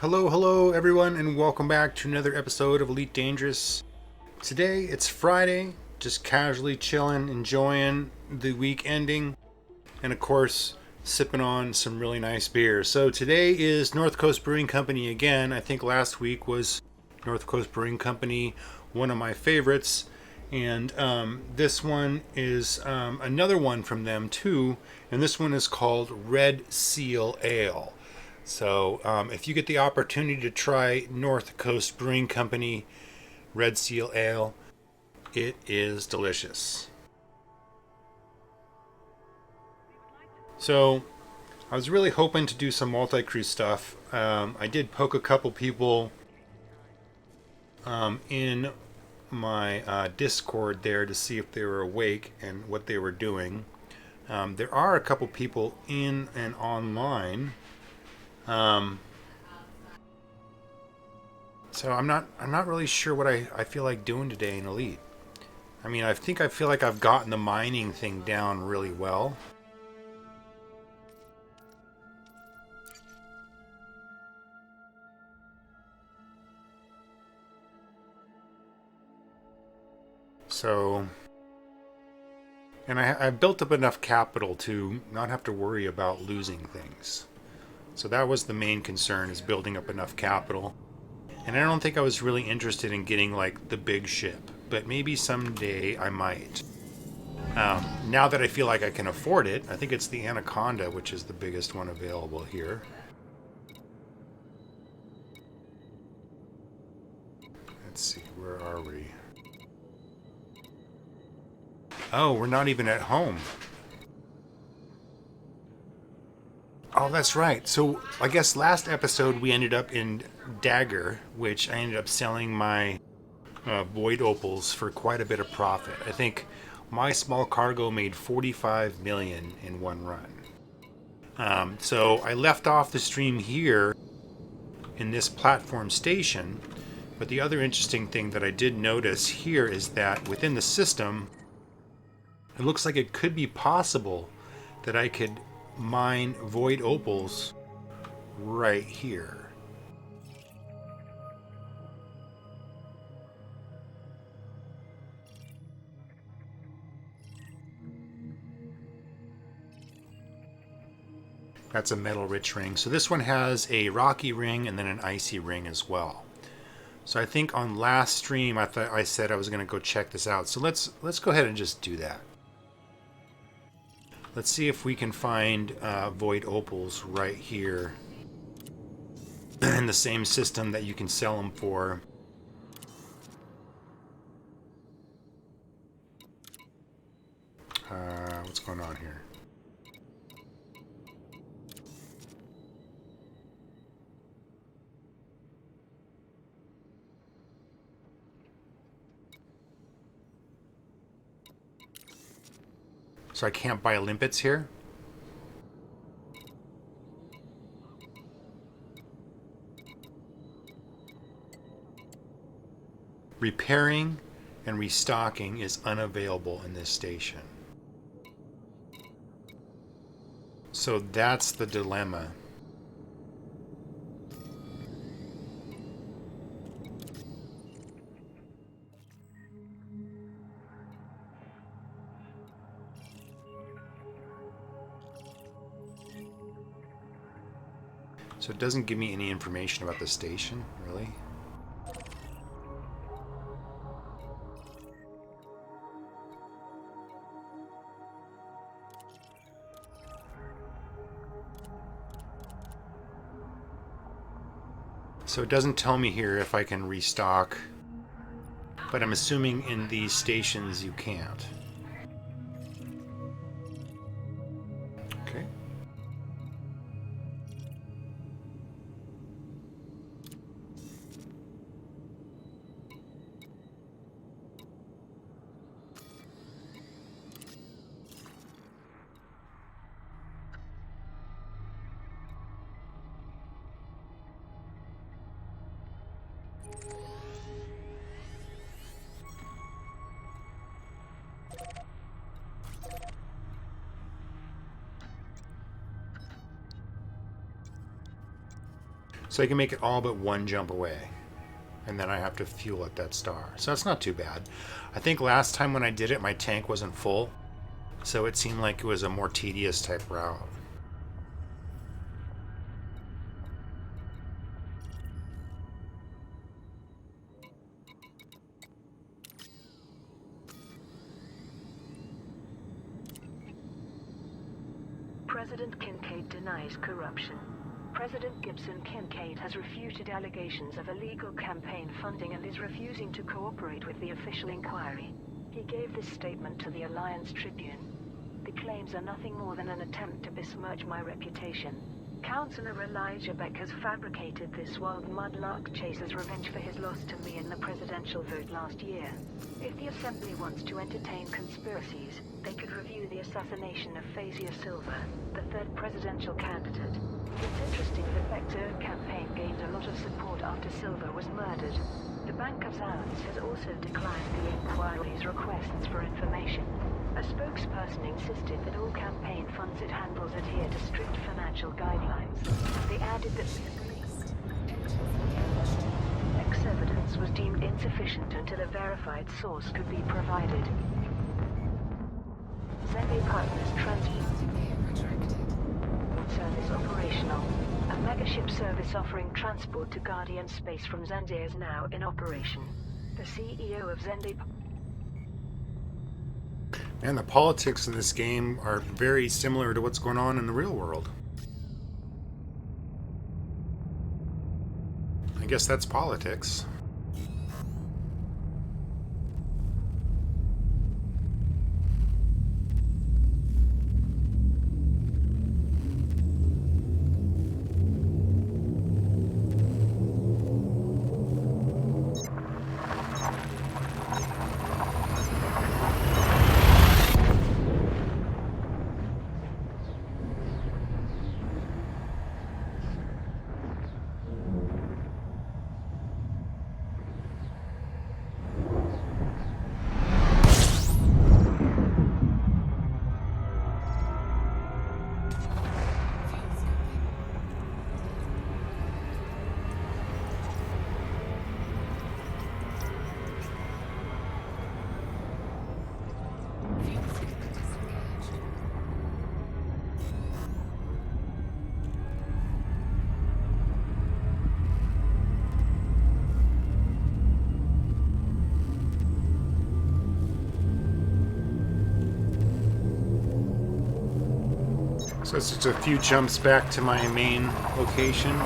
Hello everyone, and welcome back to another episode of Elite Dangerous. Today it's Friday, just casually chilling, enjoying the week ending, and of course sipping on some really nice beer. So today is North Coast Brewing Company again. I think last week was North Coast Brewing Company, one of my favorites, and this one is another one from them too, and this one is called Red Seal Ale. So if you get the opportunity to try North Coast Brewing Company Red Seal Ale, it is delicious. So I was really hoping to do some multi-crew stuff. I did poke a couple people in my Discord there to see if they were awake and what they were doing. There are a couple people in and online. So I'm not really sure what I feel like doing today in Elite. I mean, I feel like I've gotten the mining thing down really well. So, and I built up enough capital to not have to worry about losing things. So that was the main concern, is building up enough capital. And I don't think I was really interested in getting like the big ship, but maybe someday I might. Now that I feel like I can afford it, I think it's the Anaconda, which is the biggest one available here. Let's see, where are we? Oh, we're not even at home. Oh, that's right. So I guess last episode we ended up in Dagger, which I ended up selling my void opals for quite a bit of profit. I think my small cargo made 45 million in one run. So I left off the stream here in this platform station. But the other interesting thing that I did notice here is that within the system, it looks like it could be possible that I could mine void opals right here. That's a metal rich ring. So this one has a rocky ring and then an icy ring as well. So I think on last stream I said I was going to go check this out. So let's go ahead and just do that. Let's see if we can find void opals right here in the same system that you can sell them for. What's going on here? So I can't buy limpets here? Repairing and restocking is unavailable in this station. So that's the dilemma. So it doesn't give me any information about the station, really? So it doesn't tell me here if I can restock, but I'm assuming in these stations you can't. Okay. So I can make it all but one jump away. And then I have to fuel at that star. So that's not too bad. I think last time when I did it, my tank wasn't full. So it seemed like it was a more tedious type route. President Kincaid denies corruption. President Gibson Kincaid has refuted allegations of illegal campaign funding and is refusing to cooperate with the official inquiry. He gave this statement to the Alliance Tribune. The claims are nothing more than an attempt to besmirch my reputation. Councillor Elijah Beck has fabricated this while Mudlark chases revenge for his loss to me in the presidential vote last year. If the Assembly wants to entertain conspiracies, they could review the assassination of Fazia Silva, the third presidential candidate. It's interesting that Vector campaign gained a lot of support after Silva was murdered. The Bank of Zounds has also declined the inquiry's requests for information. A spokesperson insisted that all campaign funds it handles adhere to strict financial guidelines. They added that evidence was deemed insufficient until a verified source could be provided. Zenday Partners Transport Service operational. A megaship service offering transport to Guardian space from Zenday is now in operation. The CEO of Zenday... And the politics in this game are very similar to what's going on in the real world. I guess that's politics. So it's just a few jumps back to my main location.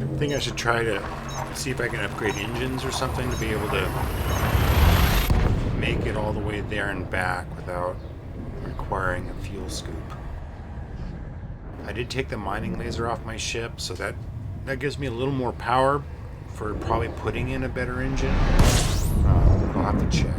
I think I should try to see if I can upgrade engines or something to be able to make it all the way there and back without requiring a fuel scoop. I did take the mining laser off my ship, so that gives me a little more power for probably putting in a better engine. I'll have to check.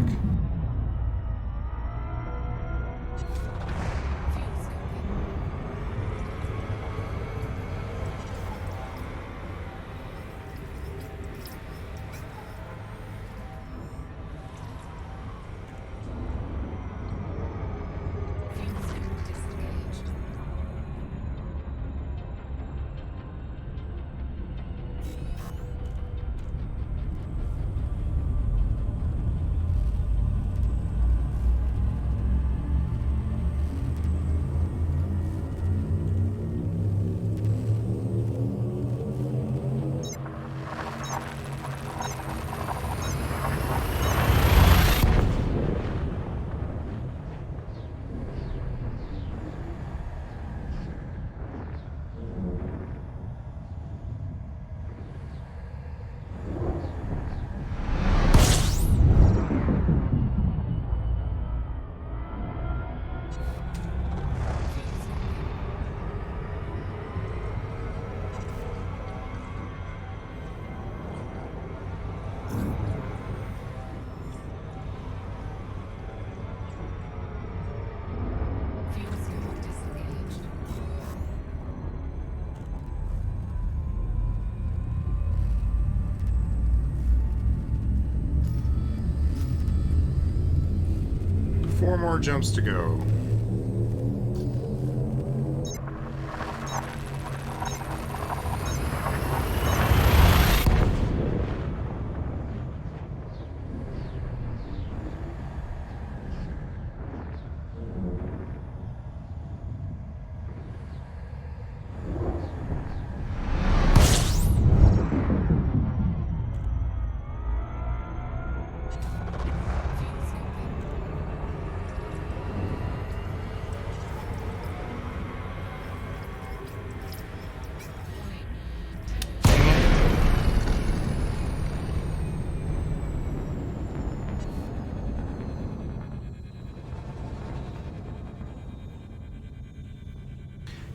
Four more jumps to go.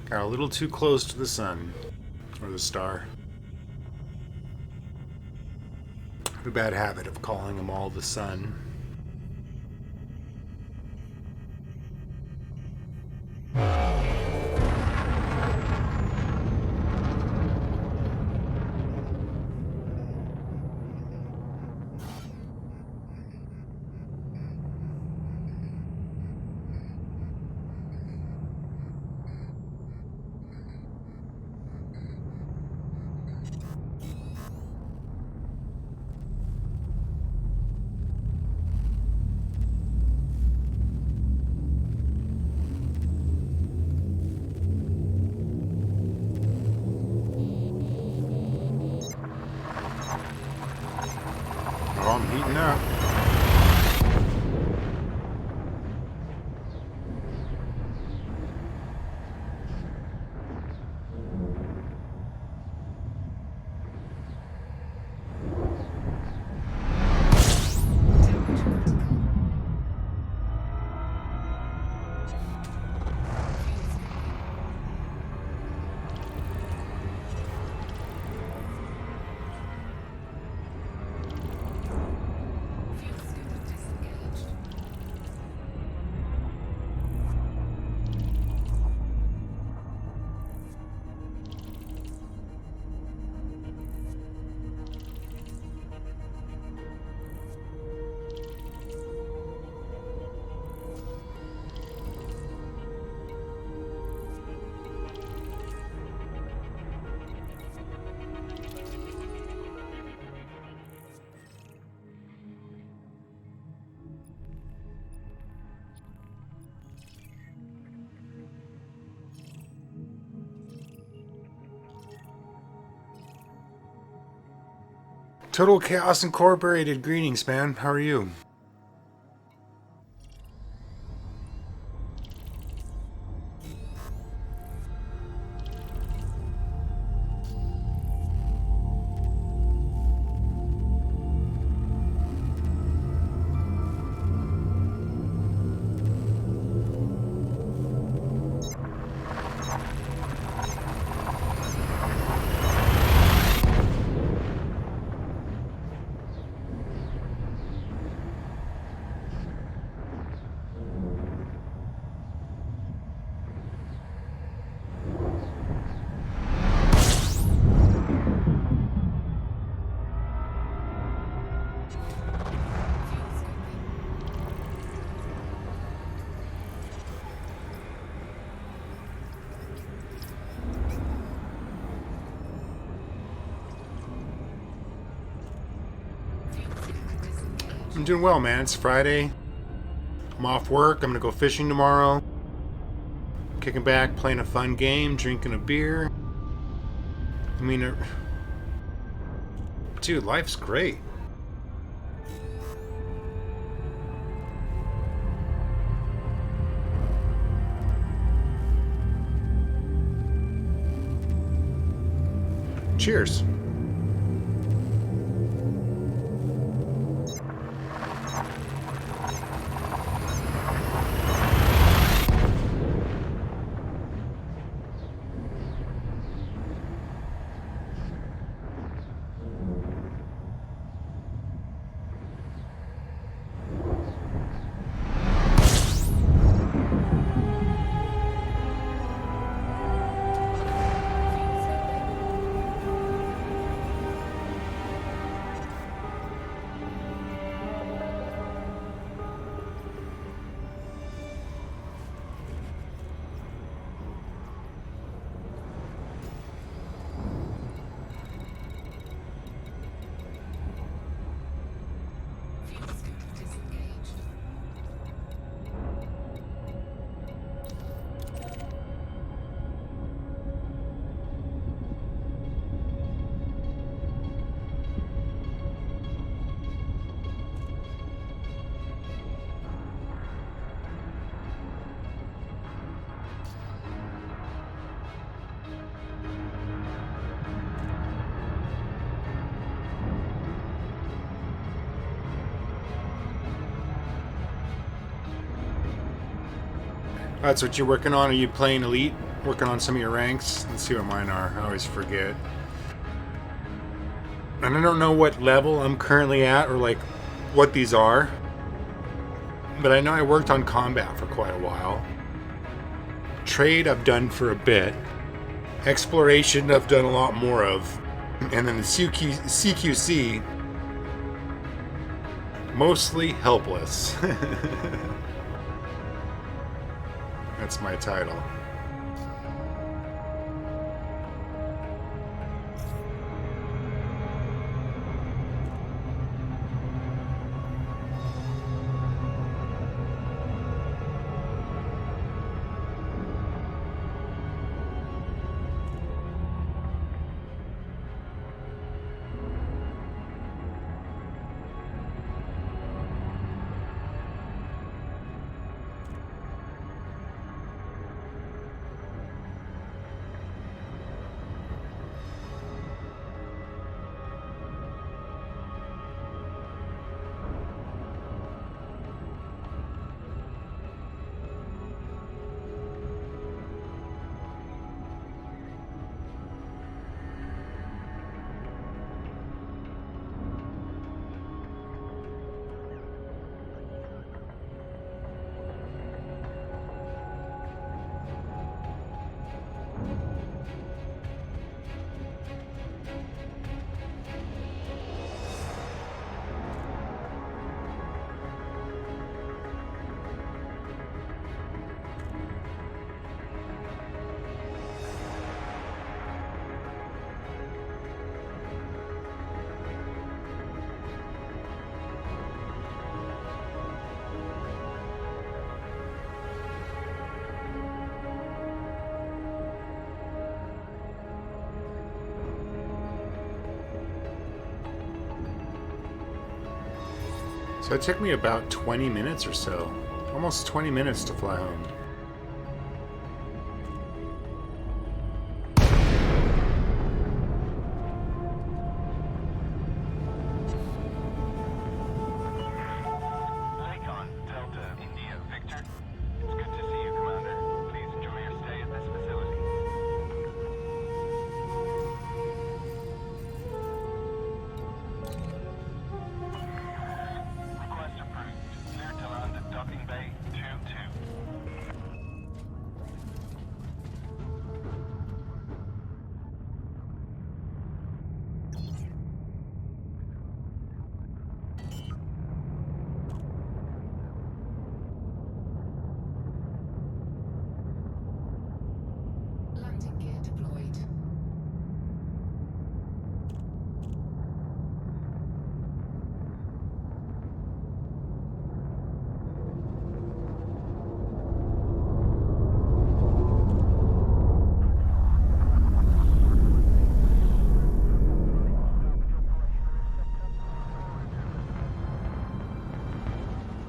Got a little too close to the sun, or the star. I have a bad habit of calling them all the sun. Oh, I'm heating up. Total Chaos Incorporated, greetings, man. How are you? I'm doing well, man. It's Friday. I'm off work. I'm gonna go fishing tomorrow. Kicking back, playing a fun game, drinking a beer. I mean, dude, life's great. Cheers. That's what you're working on? Are you playing Elite? Working on some of your ranks? Let's see what mine are. I always forget. And I don't know what level I'm currently at or like what these are. But I know I worked on combat for quite a while. Trade I've done for a bit. Exploration I've done a lot more of. And then the CQC, mostly helpless. That's my title. So it took me about 20 minutes or so. Almost 20 minutes to fly home. Landing gear deployed.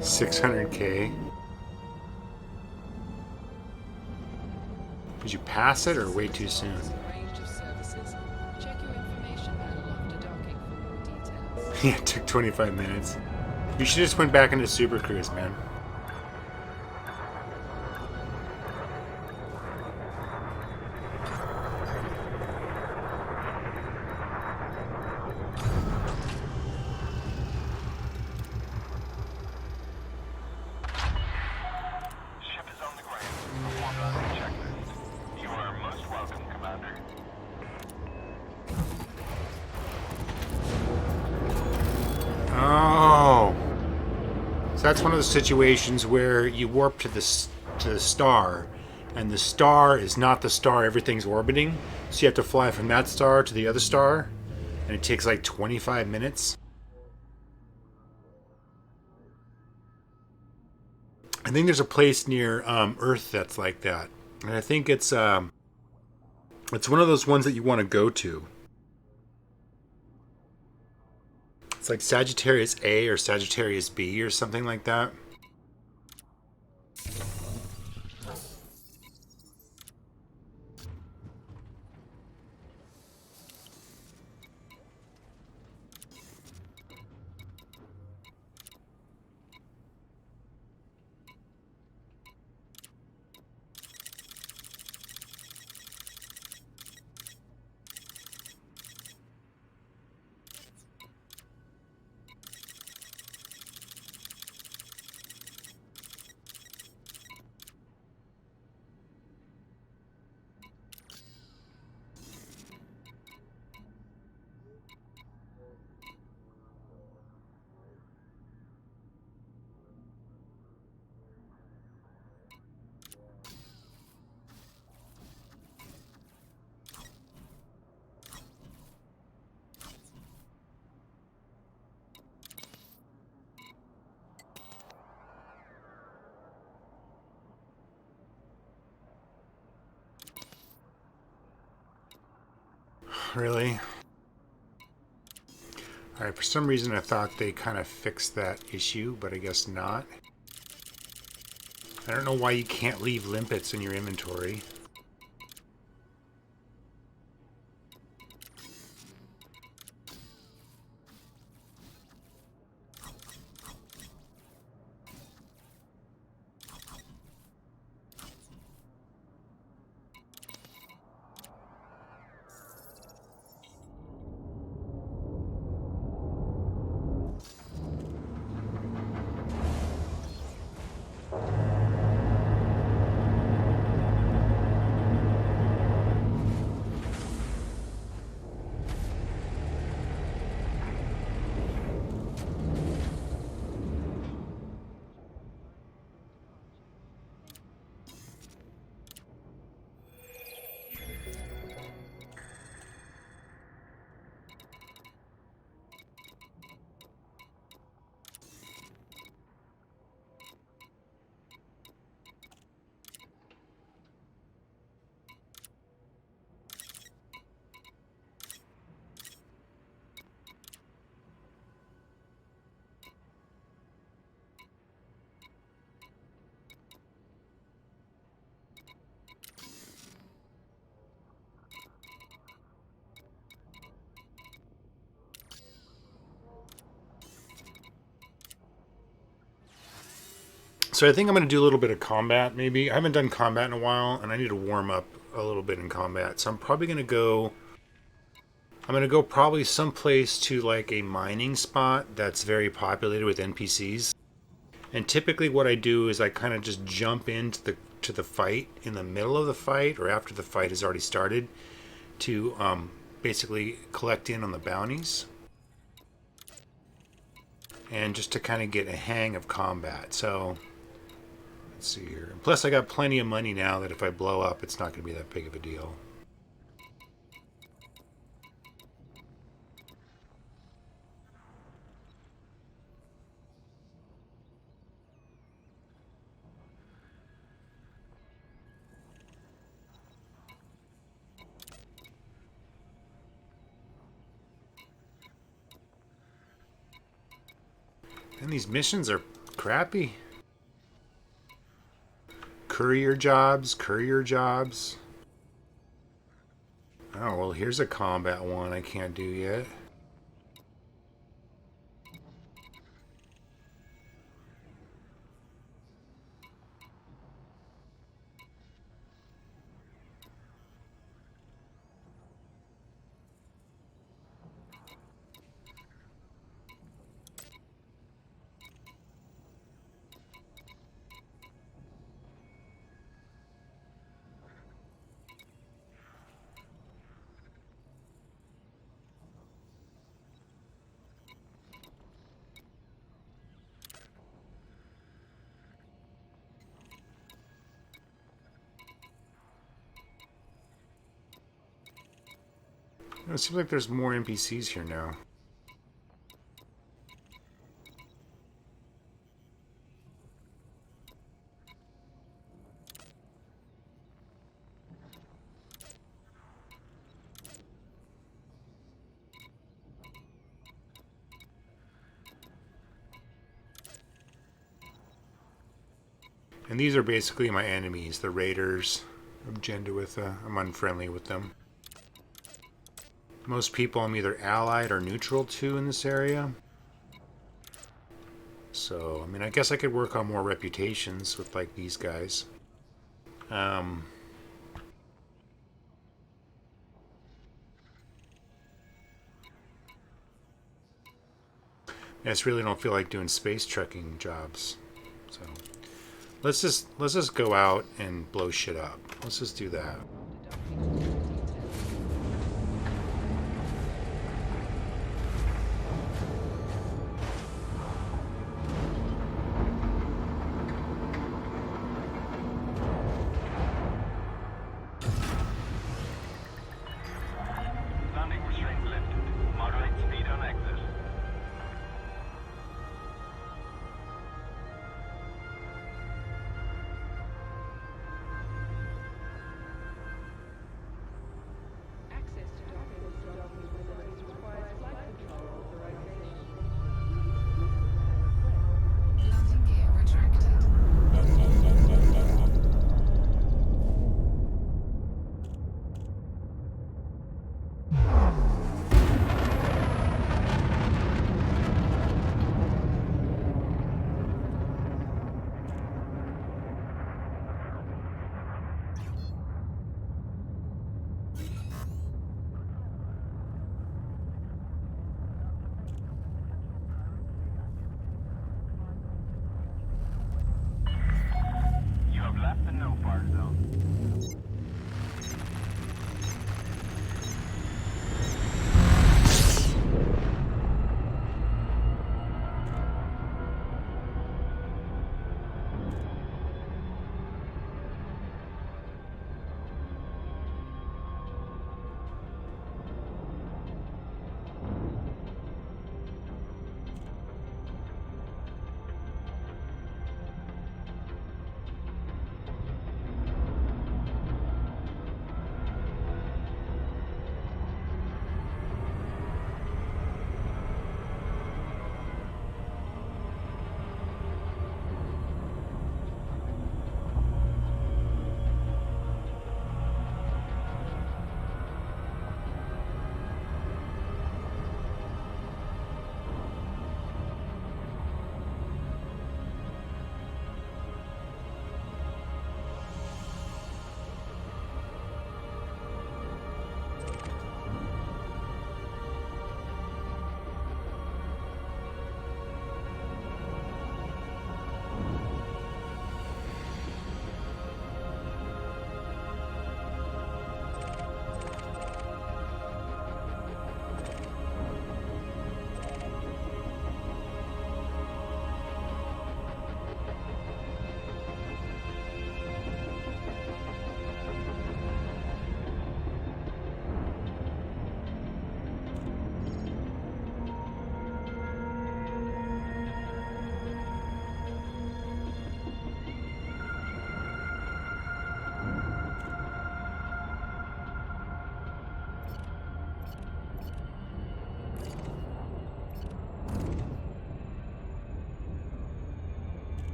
$600K. Did you pass it or way too soon? Range of services. Check your information panel after docking for more details. Yeah, it took 25 minutes. You should just went back into Super Cruise, man. Ship is on the ground. Perform landing checklist. You are most welcome, Commander. Oh. So that's one of those situations where you warp to the star, and the star is not the star everything's orbiting. So you have to fly from that star to the other star, and it takes like 25 minutes. I think there's a place near Earth that's like that, and I think it's one of those ones that you want to go to. It's like Sagittarius A or Sagittarius B or something like that. Really? Alright, for some reason I thought they kind of fixed that issue, but I guess not. I don't know why you can't leave limpets in your inventory. So I think I'm going to do a little bit of combat, maybe. I haven't done combat in a while, and I need to warm up a little bit in combat. So I'm probably going to go... I'm going to go probably someplace to like a mining spot that's very populated with NPCs. And typically what I do is I kind of just jump into the fight in the middle of the fight or after the fight has already started to basically collect in on the bounties. And just to kind of get a hang of combat. So, let's see here. Plus I got plenty of money now that if I blow up, it's not going to be that big of a deal. And these missions are crappy. Courier jobs, courier jobs. Oh, well, here's a combat one I can't do yet. It seems like there's more NPCs here now. And these are basically my enemies, the raiders. I'm unfriendly with them. Most people I'm either allied or neutral to in this area. So, I mean, I guess I could work on more reputations with, like, these guys. I just really don't feel like doing space trekking jobs. So, let's just go out and blow shit up. Let's just do that. Landing restraints lifted. Moderate speed on exit.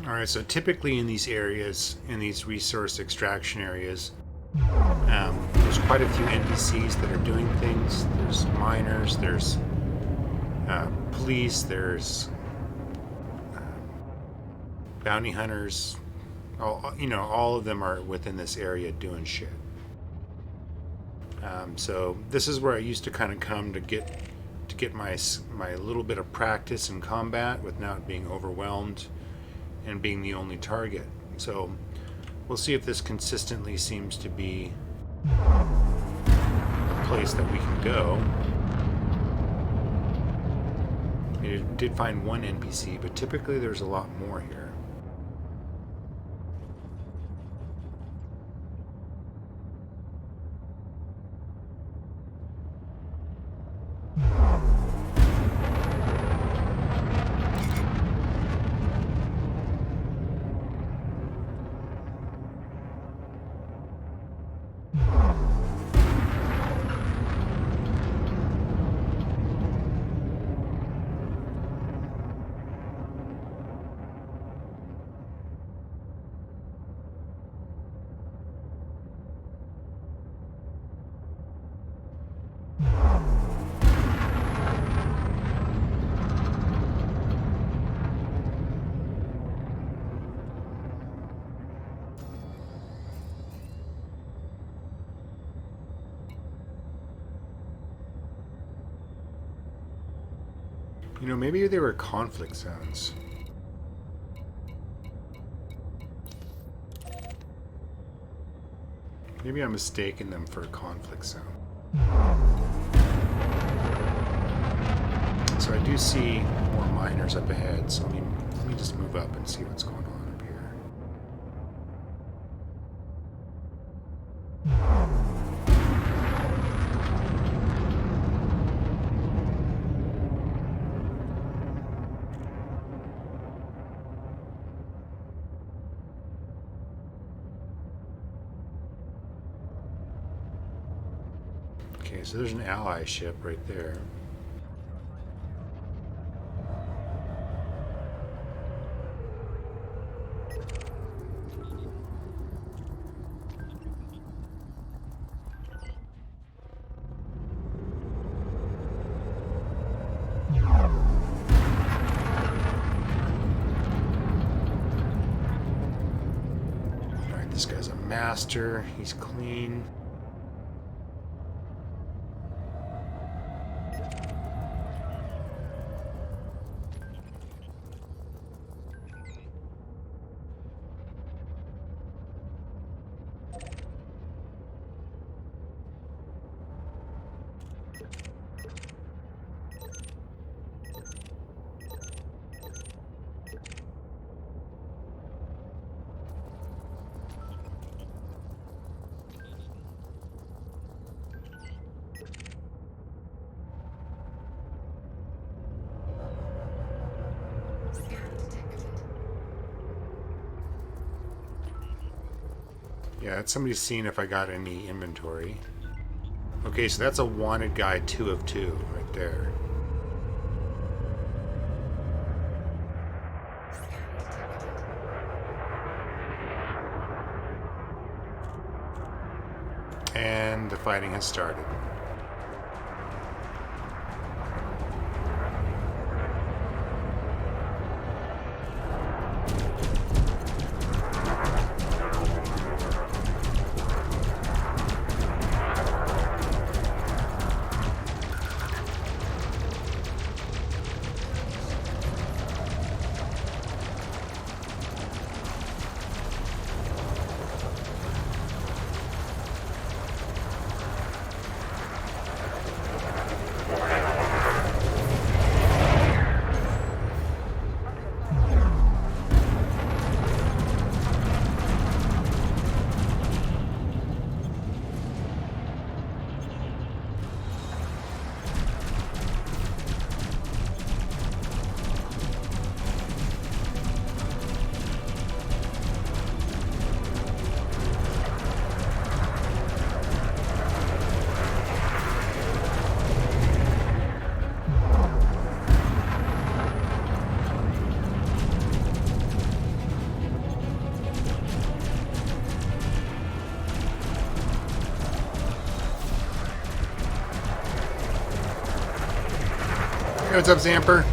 Alright, so typically in these areas, in these resource extraction areas, there's quite a few NPCs that are doing things. There's miners, there's police, there's bounty hunters. All of them are within this area doing shit. So this is where I used to kind of come to get my little bit of practice in combat with not being overwhelmed and being the only target. So we'll see if this consistently seems to be a place that we can go. I did find one NPC, but typically there's a lot more here. Maybe they were conflict zones. Maybe I'm mistaking them for a conflict zone. So I do see more miners up ahead, so let me just move up and see what's going on up here. Okay, so there's an ally ship right there. Alright, this guy's a master. He's clean. Yeah, somebody's seeing if I got any inventory. Okay, so that's a wanted guy 2 of 2 right there. And the fighting has started. what's up, Zamper?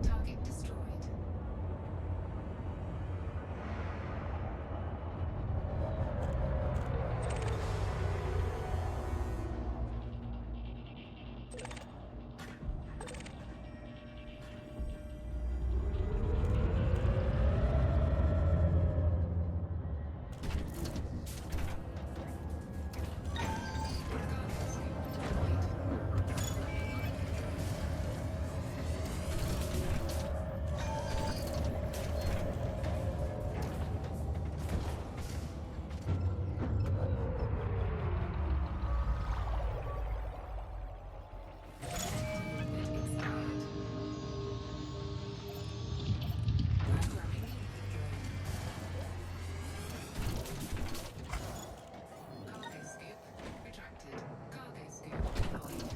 Target destroyed. Target destroyed. Cargo scoop retracted. Cargo scoop deployed.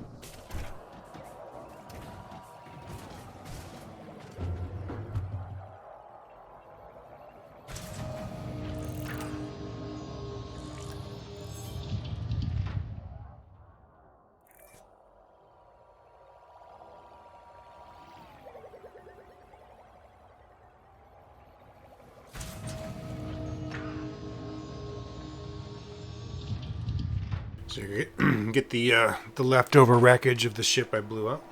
So you get the leftover wreckage of the ship I blew up.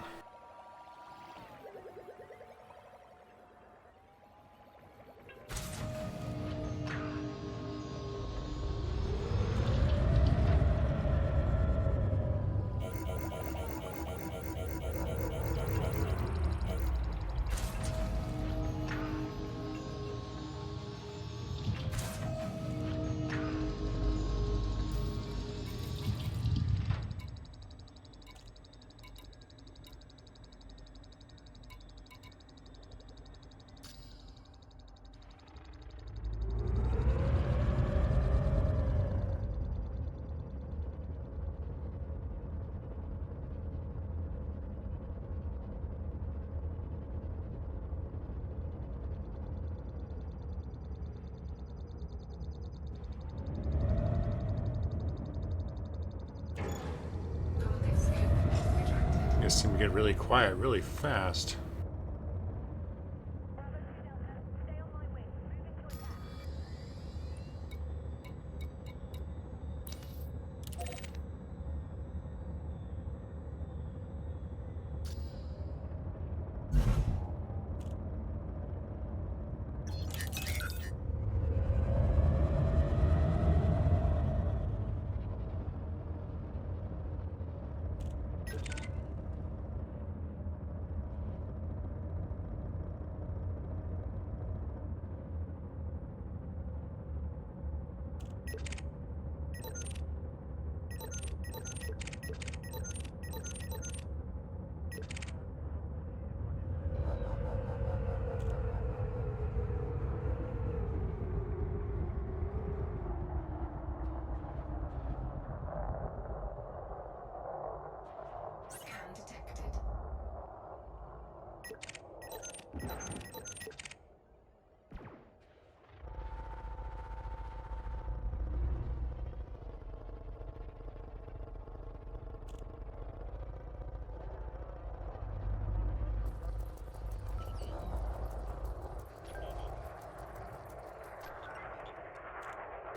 Cargo scoop retracted. Guess seem to get really quiet really fast.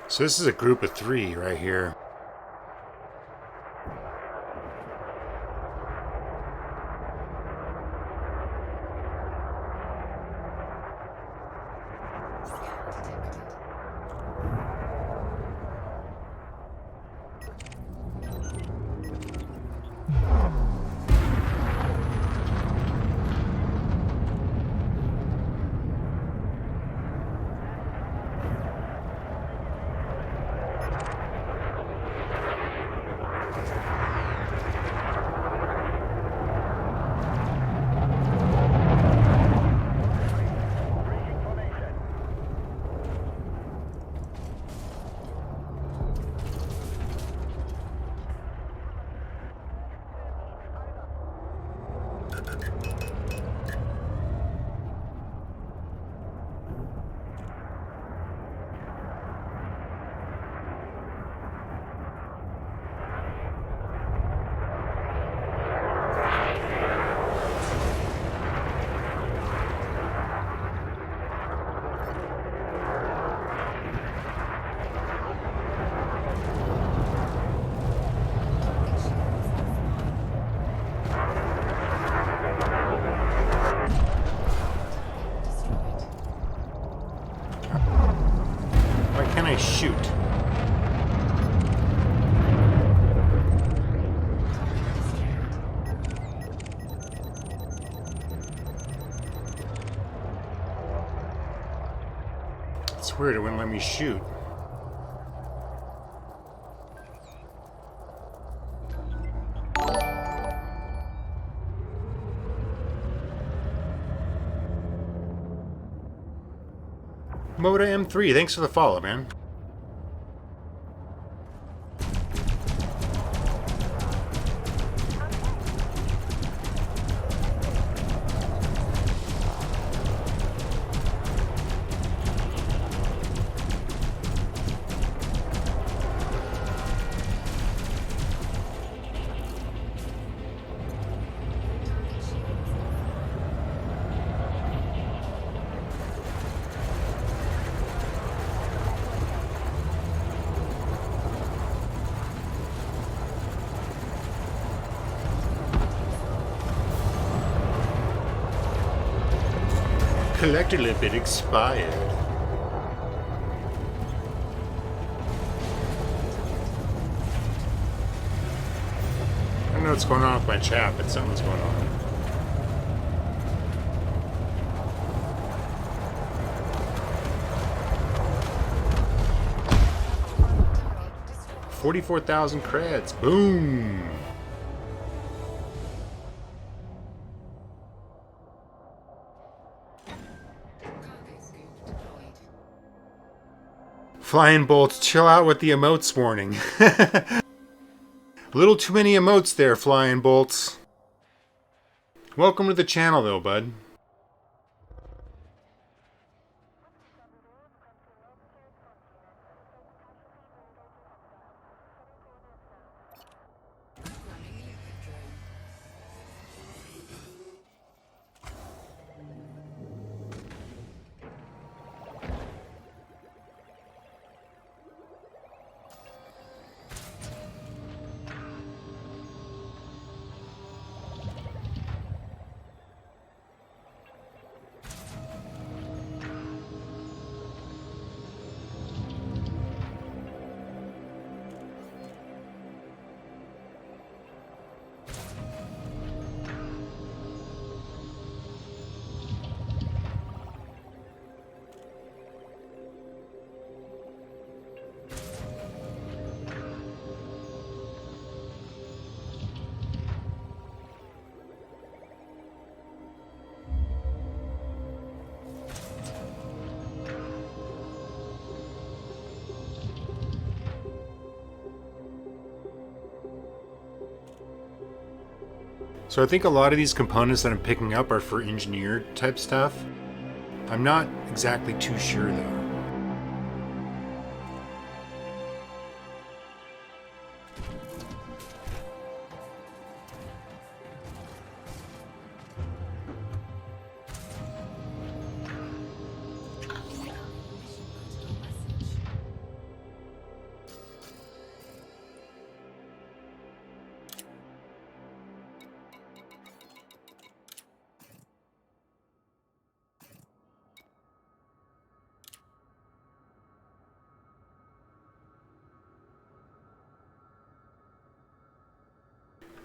So this is a group of 3 right here. Shoot. It's weird, it wouldn't let me shoot. Moda M3, thanks for the follow, man. Collector limit expired. I don't know what's going on with my chat, but something's going on. $44,000 creds. Boom. Flying bolts, chill out with the emotes warning. A little too many emotes there, flying bolts. Welcome to the channel though, bud. So I think a lot of these components that I'm picking up are for engineer type stuff. I'm not exactly too sure though.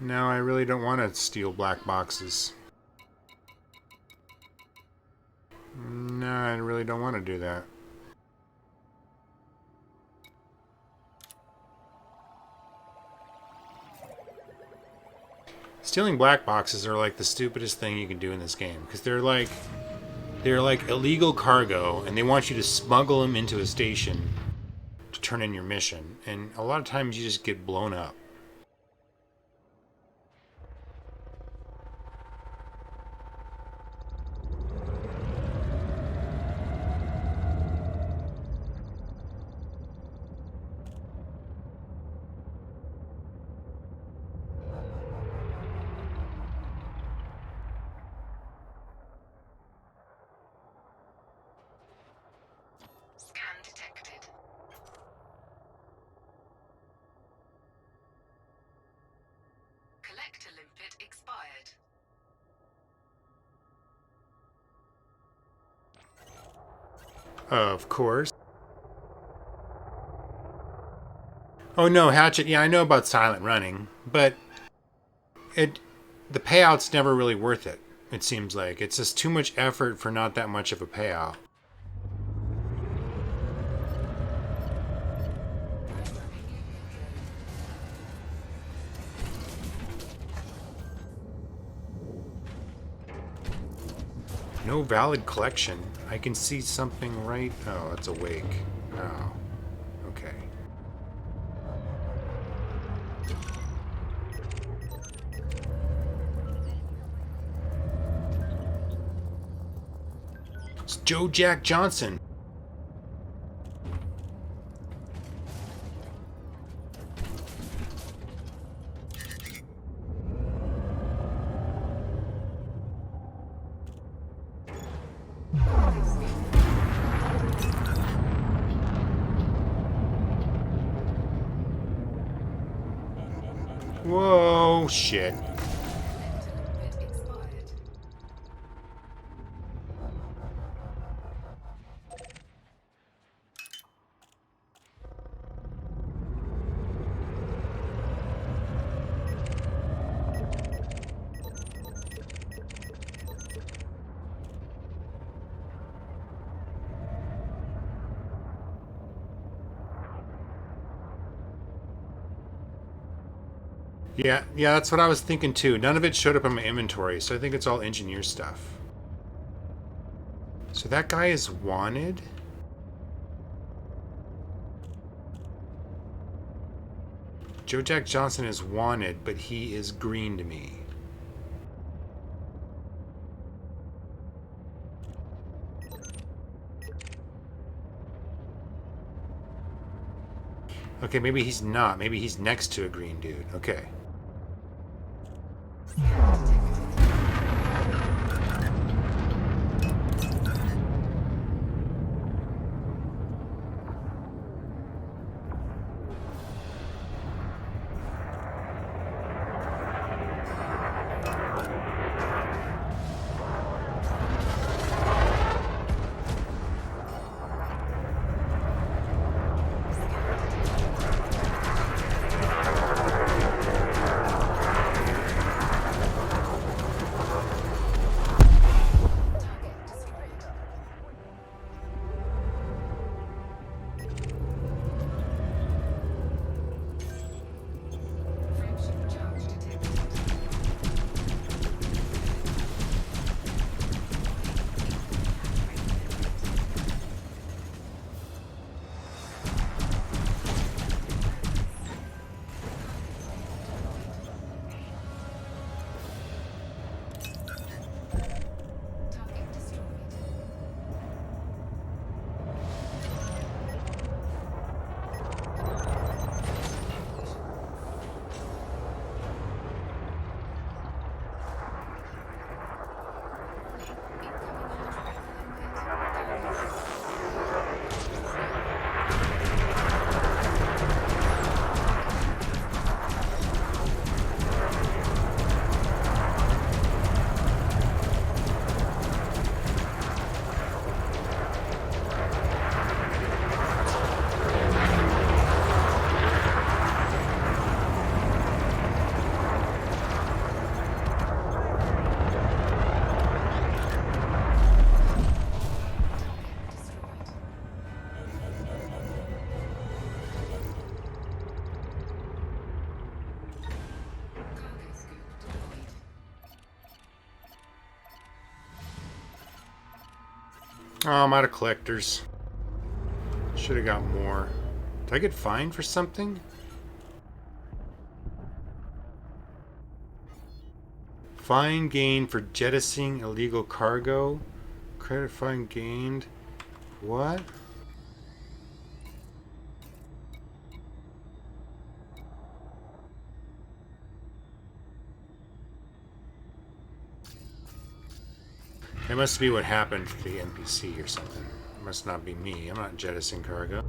No, I really don't want to steal black boxes. No, I really don't want to do that. Stealing black boxes are like the stupidest thing you can do in this game, because they're like illegal cargo, and they want you to smuggle them into a station to turn in your mission, and a lot of times you just get blown up. Scan detected. Collector limpet expired. Of course. Oh no, Hatchet, yeah, I know about silent running, but the payout's never really worth it, it seems like. It's just too much effort for not that much of a payout. No valid collection. I can see something right... Oh, it's awake. Oh, okay. It's Joe Jack Johnson. Whoa, shit. Yeah, that's what I was thinking too. None of it showed up in my inventory, so I think it's all engineer stuff. So that guy is wanted? Joe Jack Johnson is wanted, but he is green to me. Okay, maybe he's not. Maybe he's next to a green dude. Okay. Oh, I'm out of collectors. Should have got more. Did I get fined for something? Fine gained for jettisoning illegal cargo. Credit fine gained. What? That must be what happened to the NPC or something. It must not be me. I'm not jettisoning cargo.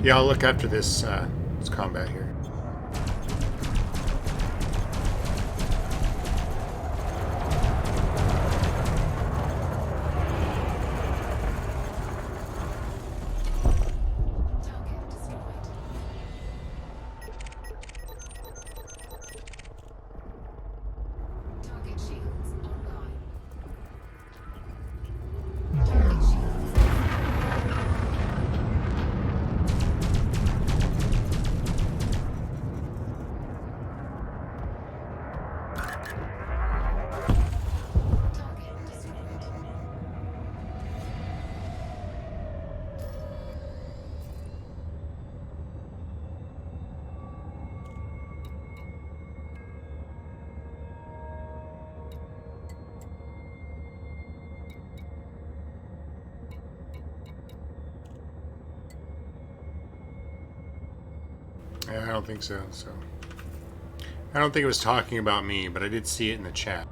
Yeah, I'll look after this combat here. Yeah, I don't think so. I don't think it was talking about me, but I did see it in the chat.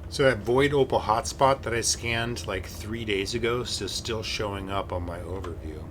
So that void opal hotspot that I scanned like 3 days ago is still showing up on my overview.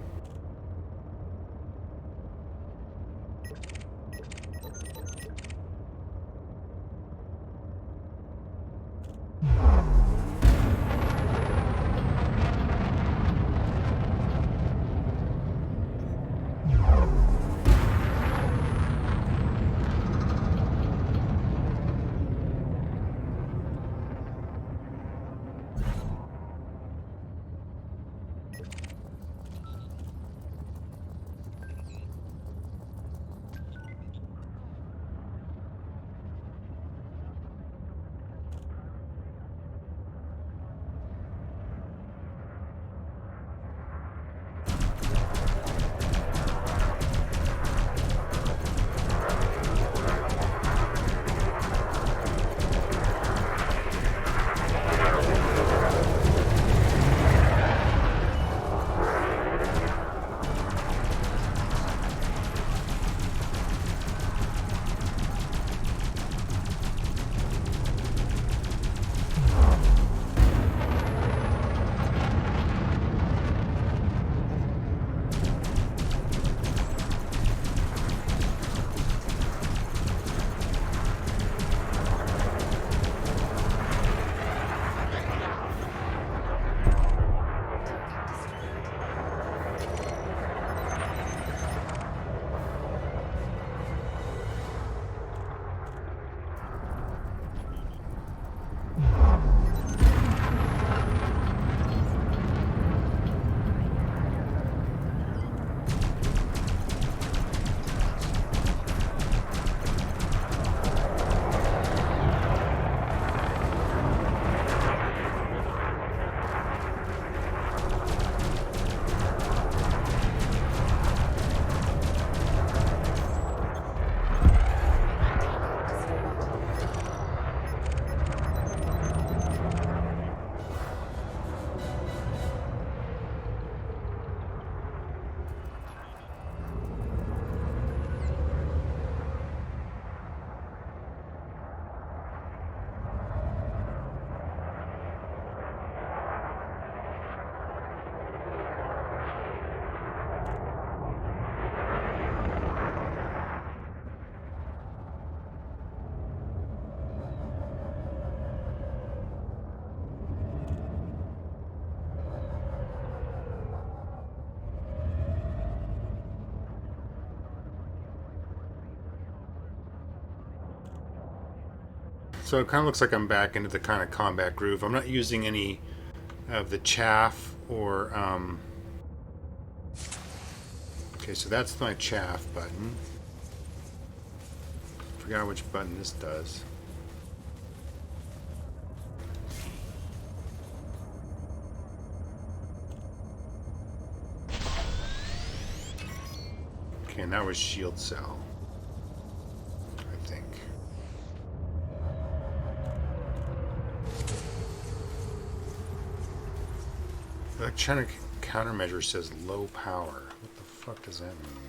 So it kind of looks like I'm back into the kind of combat groove. I'm not using any of the chaff or... Okay, so that's my chaff button. Forgot which button this does. Okay, and that was shield cell, I think. Electronic countermeasure says low power. What the fuck does that mean?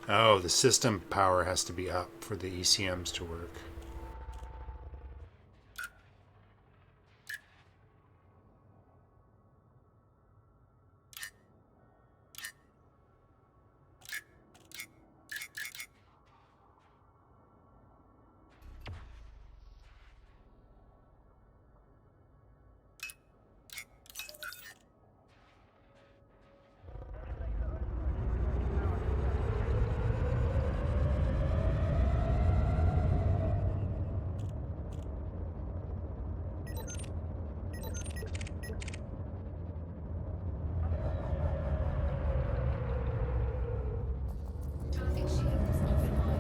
Oh, the system power has to be up for the ECMs to work. Target shields offline.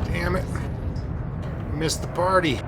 Damn it. Missed the party.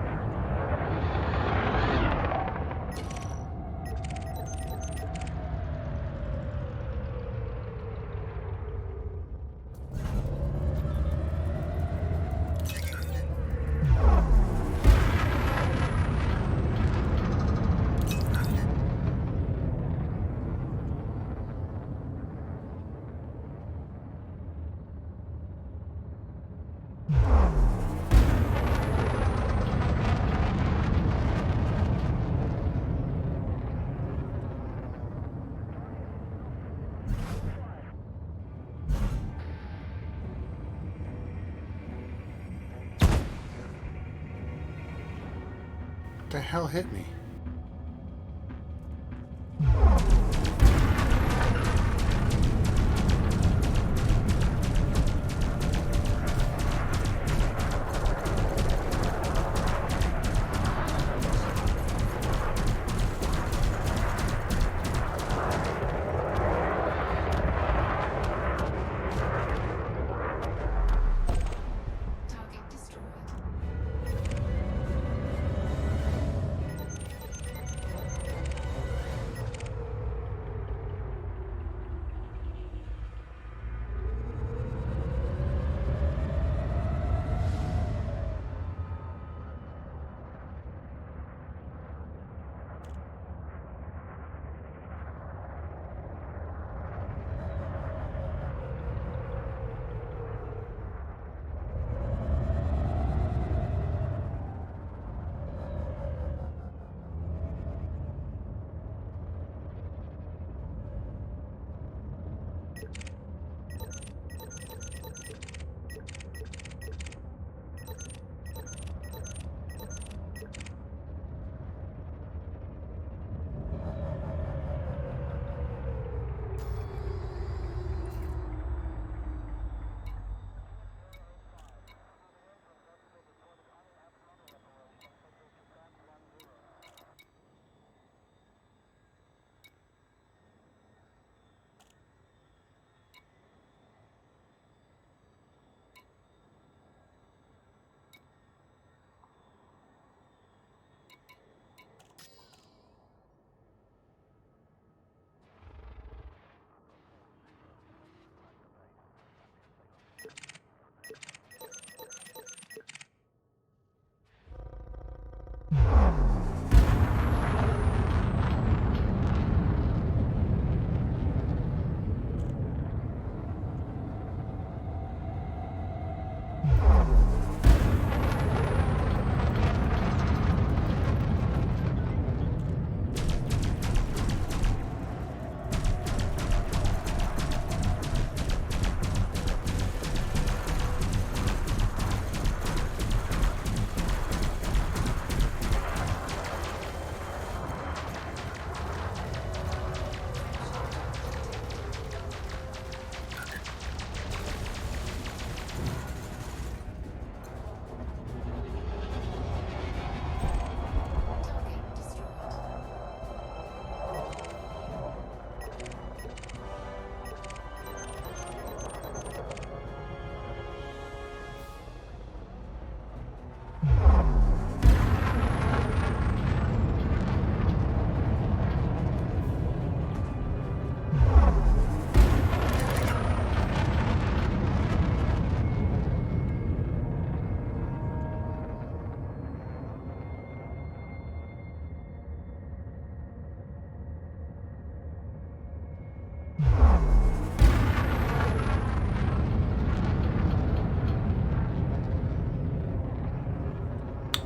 What the hell hit me? Target destroyed.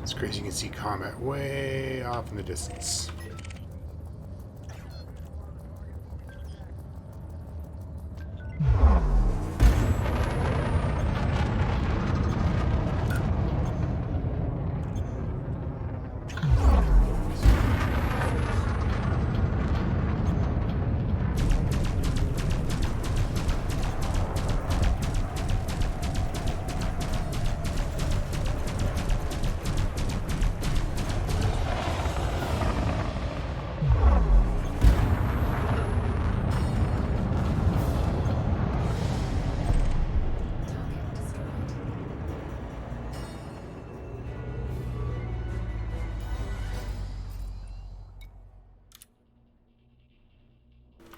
It's crazy, you can see combat way off in the distance.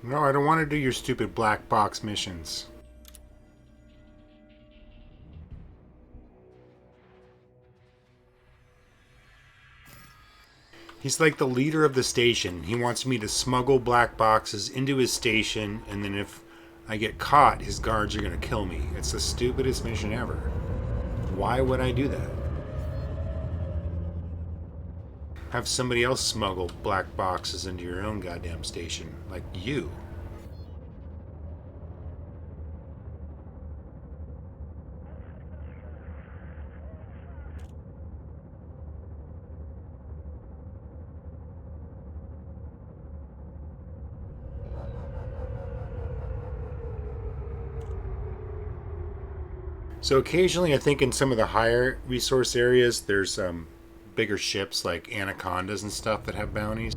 No, I don't want to do your stupid black box missions. He's like the leader of the station. He wants me to smuggle black boxes into his station, and then if I get caught, his guards are going to kill me. It's the stupidest mission ever. Why would I do that? Have somebody else smuggle black boxes into your own goddamn station, like you. So occasionally, I think in some of the higher resource areas, there's bigger ships like anacondas and stuff that have bounties.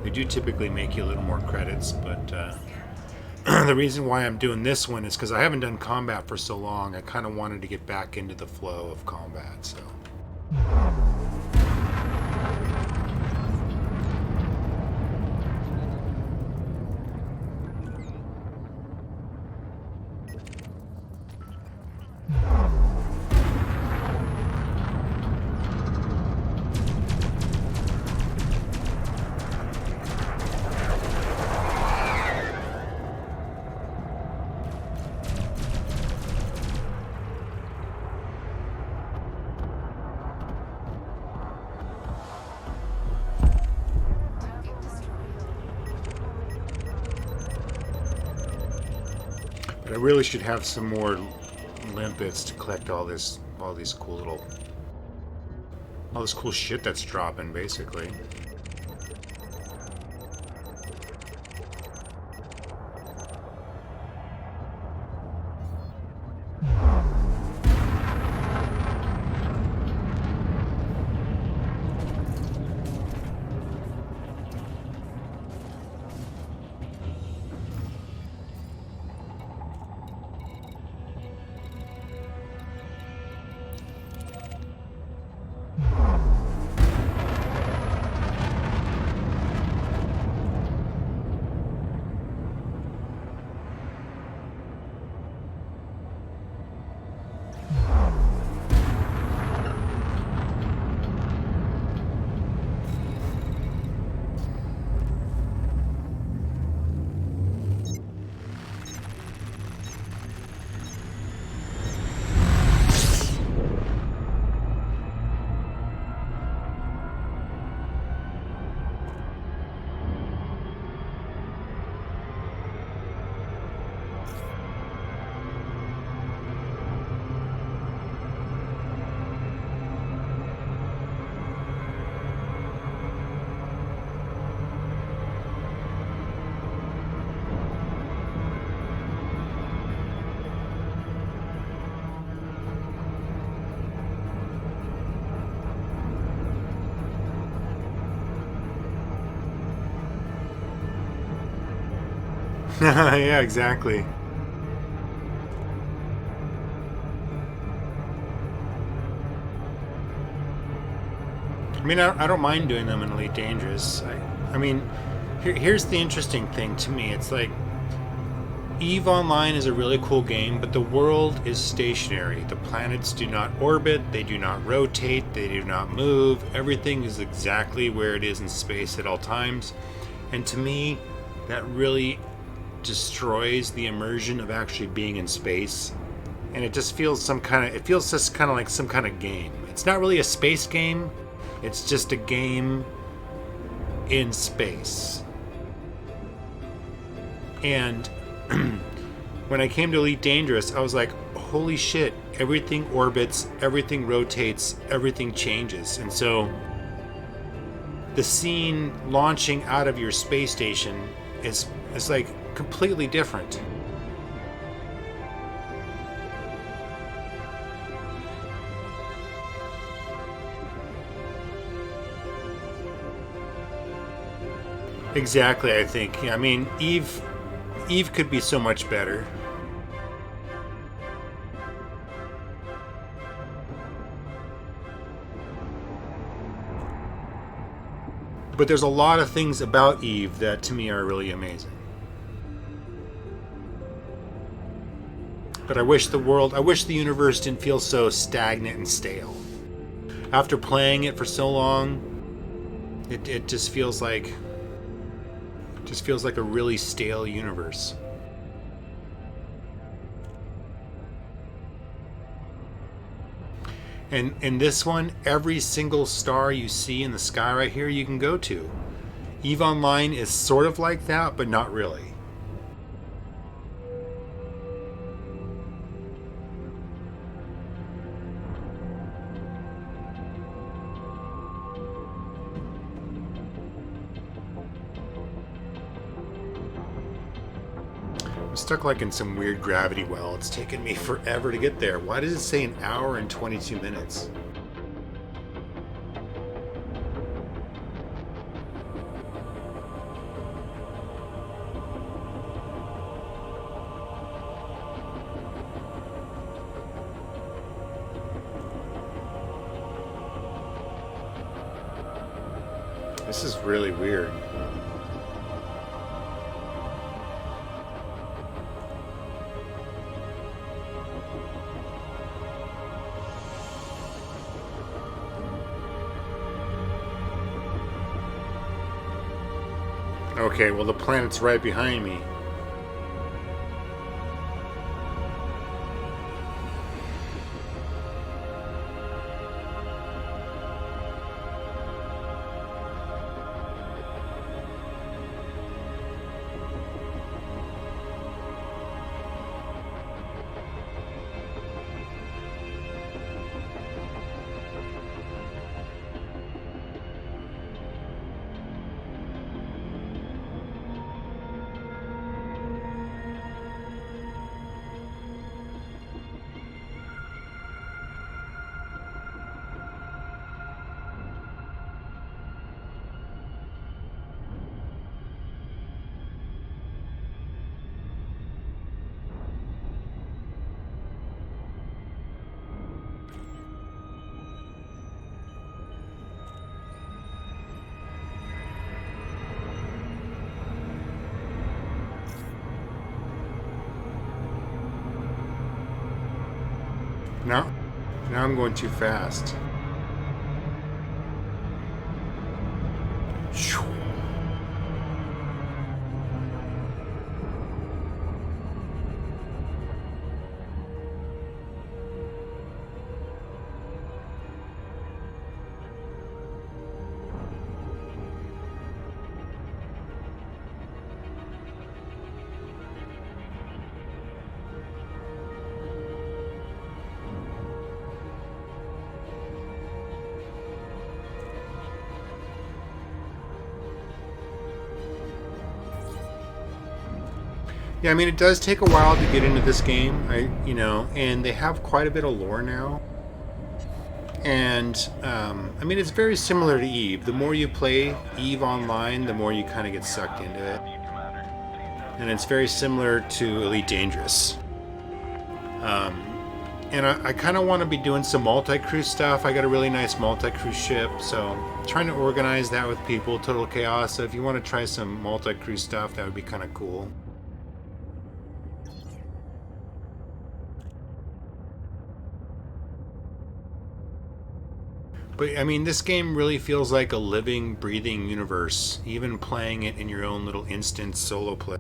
They do typically make you a little more credits, but the reason why I'm doing this one is because I haven't done combat for so long. I kind of wanted to get back into the flow of combat, so. I really should have some more limpets to collect all this cool shit that's dropping, basically. Yeah, exactly. I mean, I don't mind doing them in Elite Dangerous. I mean, here's the interesting thing to me. It's like EVE Online is a really cool game, but the world is stationary. The planets do not orbit, they do not rotate, they do not move. Everything is exactly where it is in space at all times. And to me, that really destroys the immersion of actually being in space. And it just feels it feels just kind of like some kind of game. It's not really a space game. It's just a game in space. And when I came to Elite Dangerous, I was like, holy shit, everything orbits, everything rotates, everything changes. And so the scene launching out of your space station is like completely different. Exactly, I think. I mean, Eve could be so much better. But there's a lot of things about Eve that to me are really amazing. But I wish the universe didn't feel so stagnant and stale. After playing it for so long, it just feels like a really stale universe. And in this one, every single star you see in the sky right here, you can go to. EVE Online is sort of like that, but not really. I'm stuck like in some weird gravity well. It's taken me forever to get there. Why does it say an hour and 22 minutes? This is really weird. Okay, well the planet's right behind me. Now I'm going too fast. Yeah, I mean, it does take a while to get into this game, and they have quite a bit of lore now. And, I mean, it's very similar to EVE. The more you play EVE Online, the more you kind of get sucked into it. and it's very similar to Elite Dangerous. And I kind of want to be doing some multi-crew stuff. I got a really nice multi-crew ship, so trying to organize that with people. Total Chaos. So if you want to try some multi-crew stuff, that would be kind of cool. But I mean, this game really feels like a living, breathing universe, even playing it in your own little instance solo play.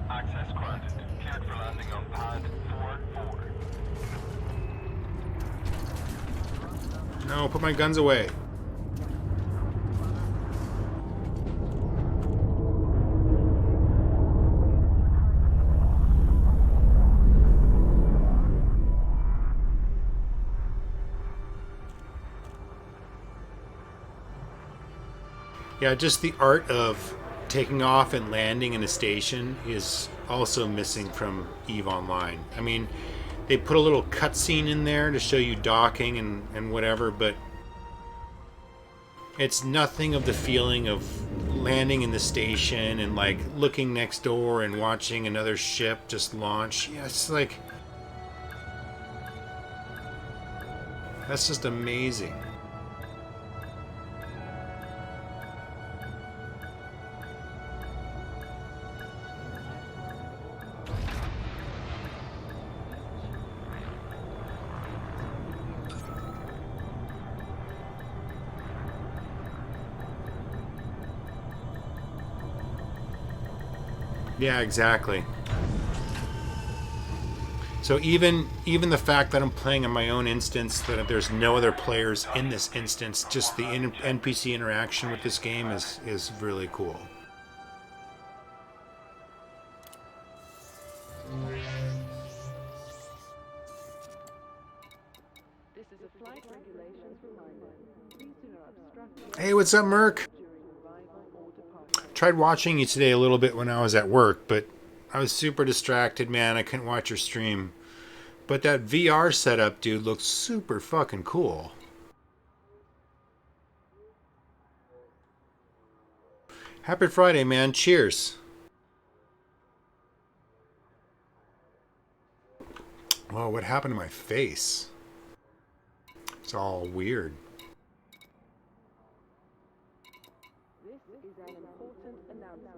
Access granted. Cleared for landing on pad 4-4. No, put my guns away. Yeah, just the art of taking off and landing in a station is also missing from EVE Online. I mean, they put a little cutscene in there to show you docking and whatever, but it's nothing of the feeling of landing in the station and like looking next door and watching another ship just launch. Yeah, it's like, that's just amazing. Yeah, exactly. So even the fact that I'm playing on my own instance, that there's no other players in this instance, just the NPC interaction with this game is really cool. This is a flight regulations reminder. Please do not obstruct Hey, what's up, Merc? during arrival or departure. Tried watching you today a little bit when I was at work, but I was super distracted, man. I couldn't watch your stream. But that VR setup, dude, looks super fucking cool. Happy Friday, man. Cheers. Oh, what happened to my face? It's all weird. This is an important announcement.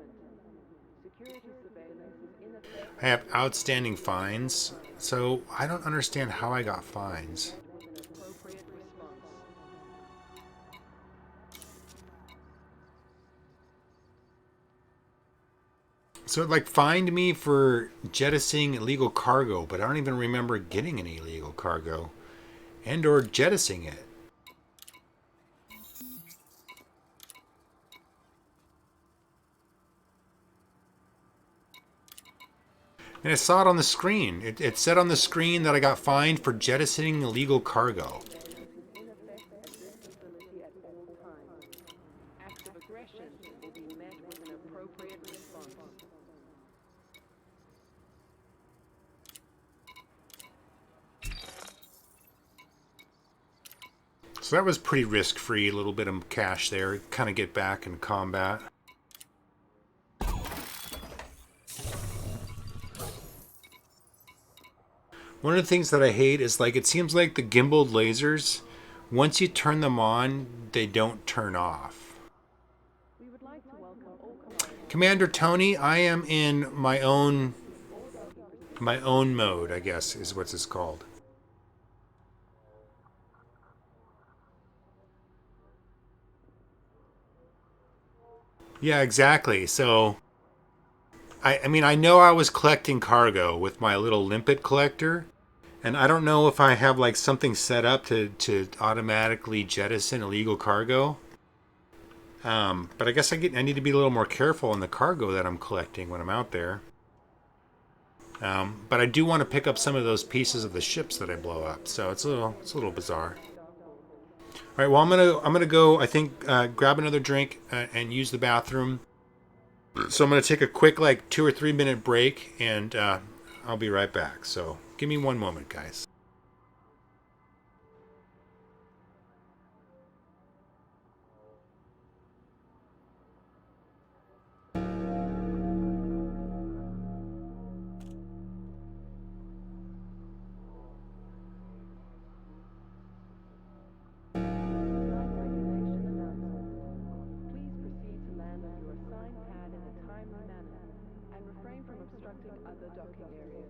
Security surveillance is in effect I have outstanding fines, so I don't understand how I got fines. with an appropriate response. So it like fined me for jettisoning illegal cargo, but I don't even remember getting any illegal cargo and or jettisoning it. And I saw it on the screen. It said on the screen that I got fined for jettisoning illegal cargo. In effect at this facility at all times. Acts of aggression will be met with an appropriate response. So that was pretty risk-free, a little bit of cash there, kind of get back in combat. One of the things that I hate is like it seems like the gimbaled lasers, once you turn them on, they don't turn off. We would like to welcome all commanders. Commander Tony, I am in my own mode, I guess is what it's called. Yeah, exactly. So I mean, I know I was collecting cargo with my little limpet collector, and I don't know if I have like something set up to automatically jettison illegal cargo. But I guess I need to be a little more careful in the cargo that I'm collecting when I'm out there. But I do want to pick up some of those pieces of the ships that I blow up, so it's a little bizarre. All right, well I'm gonna go. I think grab another drink and use the bathroom. So I'm gonna take a quick like 2 or 3 minute break, and I'll be right back. So give me one moment, guys. other docking areas.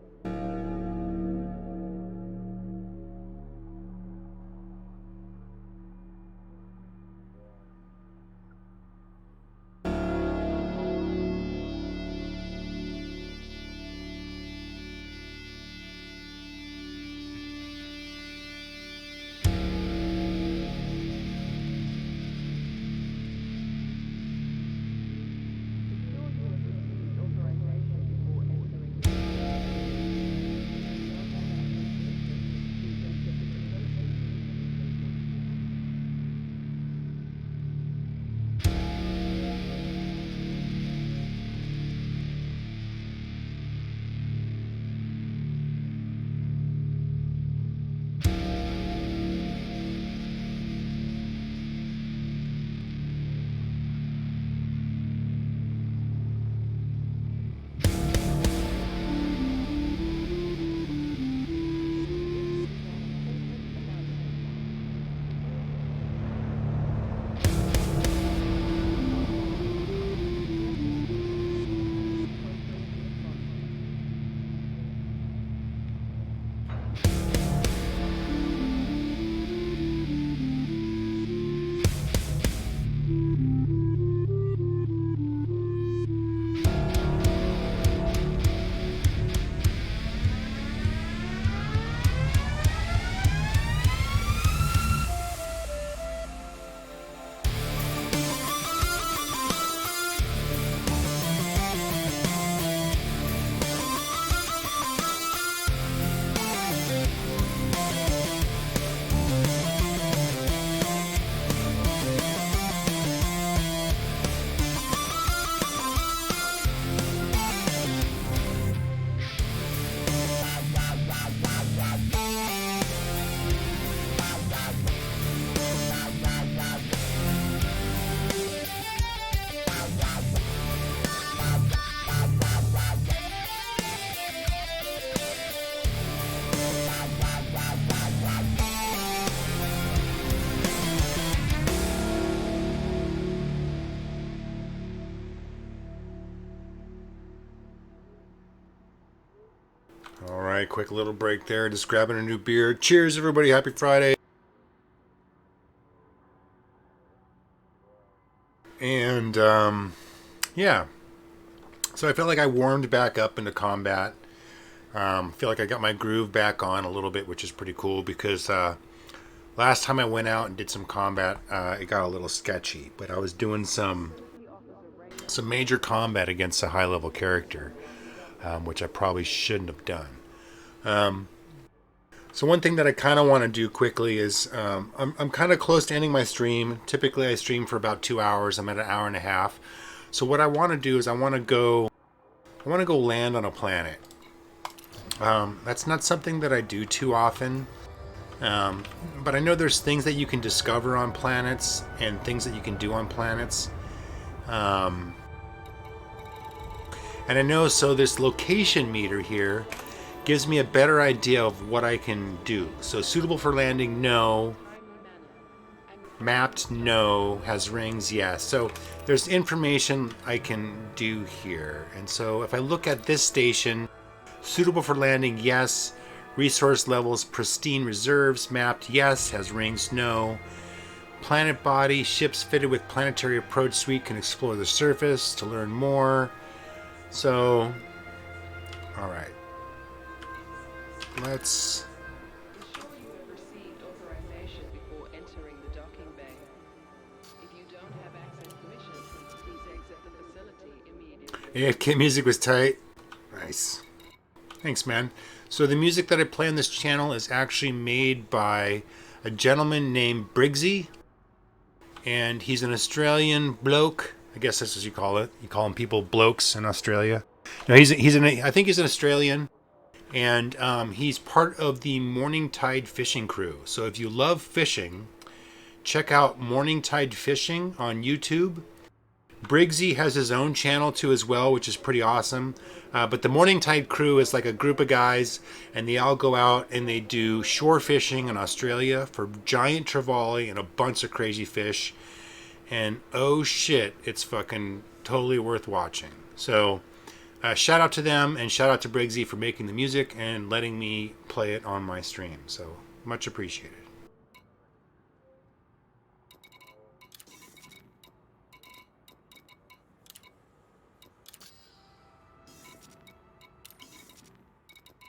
All right, quick little break there. Just grabbing a new beer. Cheers, everybody. Happy Friday. And, yeah. So I felt like I warmed back up into combat. Feel like I got my groove back on a little bit, which is pretty cool because last time I went out and did some combat, it got a little sketchy. But I was doing some major combat against a high-level character, which I probably shouldn't have done. So one thing that I kind of want to do quickly is I'm kind of close to ending my stream. Typically I stream for about 2 hours. I'm at an hour and a half. So what I want to do is I want to go land on a planet. That's not something that I do too often. But I know there's things that you can discover on planets and things that you can do on planets. And I know, so this location meter here gives me a better idea of what I can do. So suitable for landing, no. Mapped, no. Has rings, yes. So there's information I can do here. And so if I look at this station, suitable for landing, yes. Resource levels, pristine reserves, mapped, yes. Has rings, no. Planet body, ships fitted with planetary approach suite can explore the surface to learn more. So, all right. Let's. Be sure you have received authorization before entering the docking bay. If you don't have access permission, please exit the facility immediately. AFK music was tight. Nice. Thanks, man. So the music that I play on this channel is actually made by a gentleman named Briggsy. And he's an Australian bloke. I guess that's what you call it. You call them people blokes in Australia. No, I think he's an Australian. And he's part of the Morning Tide fishing crew. So if you love fishing, check out Morning Tide Fishing on YouTube. Briggsy has his own channel too as well, which is pretty awesome. But the Morning Tide crew is like a group of guys, and they all go out and they do shore fishing in Australia for giant trevally and a bunch of crazy fish. And oh shit, it's fucking totally worth watching. So shout out to them, and shout out to Briggsy for making the music and letting me play it on my stream. So much appreciated.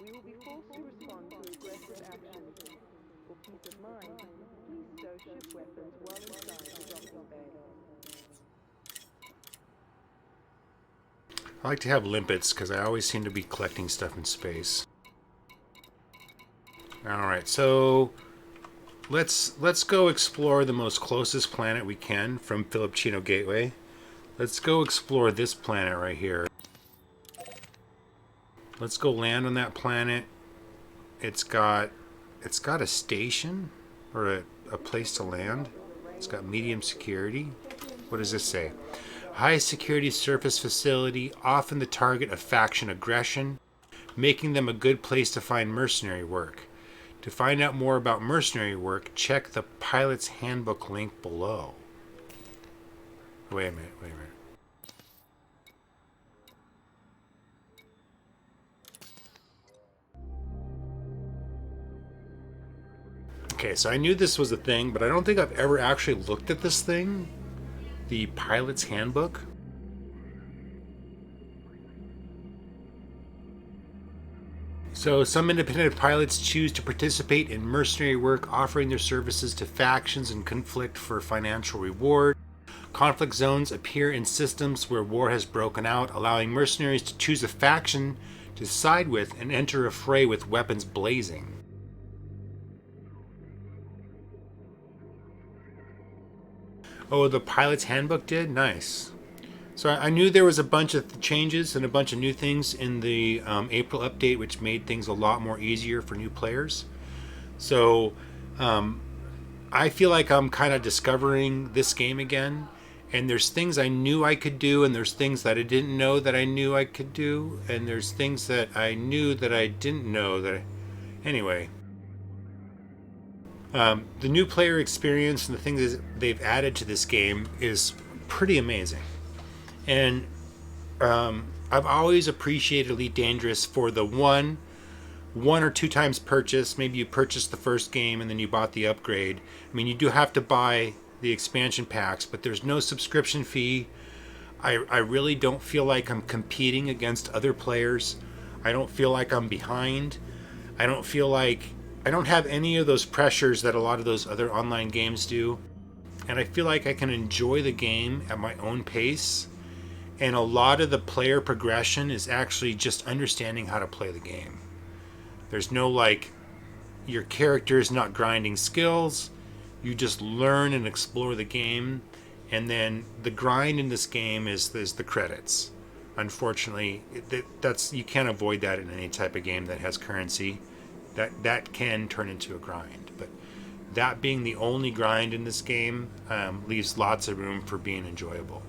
We will be forced to respond to aggressive actions. For peace of mind, please stow ship weapons well inside the docking bay. I like to have limpets because I always seem to be collecting stuff in space. Alright, so let's go explore the most closest planet we can from Filipino Gateway. Let's go explore this planet right here. Let's go land on that planet. It's got a station or a place to land. It's got medium security. What does this say? High security surface facility, often the target of faction aggression, making them a good place to find mercenary work. To find out more about mercenary work, check the pilot's handbook link below. Wait a minute. Okay, so I knew this was a thing, but I don't think I've ever actually looked at this thing. The pilot's handbook. So some independent pilots choose to participate in mercenary work, offering their services to factions in conflict for financial reward. Conflict zones appear in systems where war has broken out, allowing mercenaries to choose a faction to side with and enter a fray with weapons blazing. Oh, the pilot's handbook did? Nice. So I knew there was a bunch of changes and a bunch of new things in the April update, which made things a lot more easier for new players. So I feel like I'm kind of discovering this game again. And there's things I knew I could do, and there's things that I didn't know that I knew I could do, and there's things that I knew that I didn't know that Anyway. The new player experience and the things they've added to this game is pretty amazing. And I've always appreciated Elite Dangerous for the one or two times purchase. Maybe you purchased the first game and then you bought the upgrade. I mean, you do have to buy the expansion packs, but there's no subscription fee. I really don't feel like I'm competing against other players. I don't feel like I'm behind. I don't feel like I don't have any of those pressures that a lot of those other online games do. And I feel like I can enjoy the game at my own pace. And a lot of the player progression is actually just understanding how to play the game. There's no your character is not grinding skills. You just learn and explore the game. And then the grind in this game is the credits. Unfortunately, you can't avoid that in any type of game that has currency. That can turn into a grind. But that being the only grind in this game leaves lots of room for being enjoyable.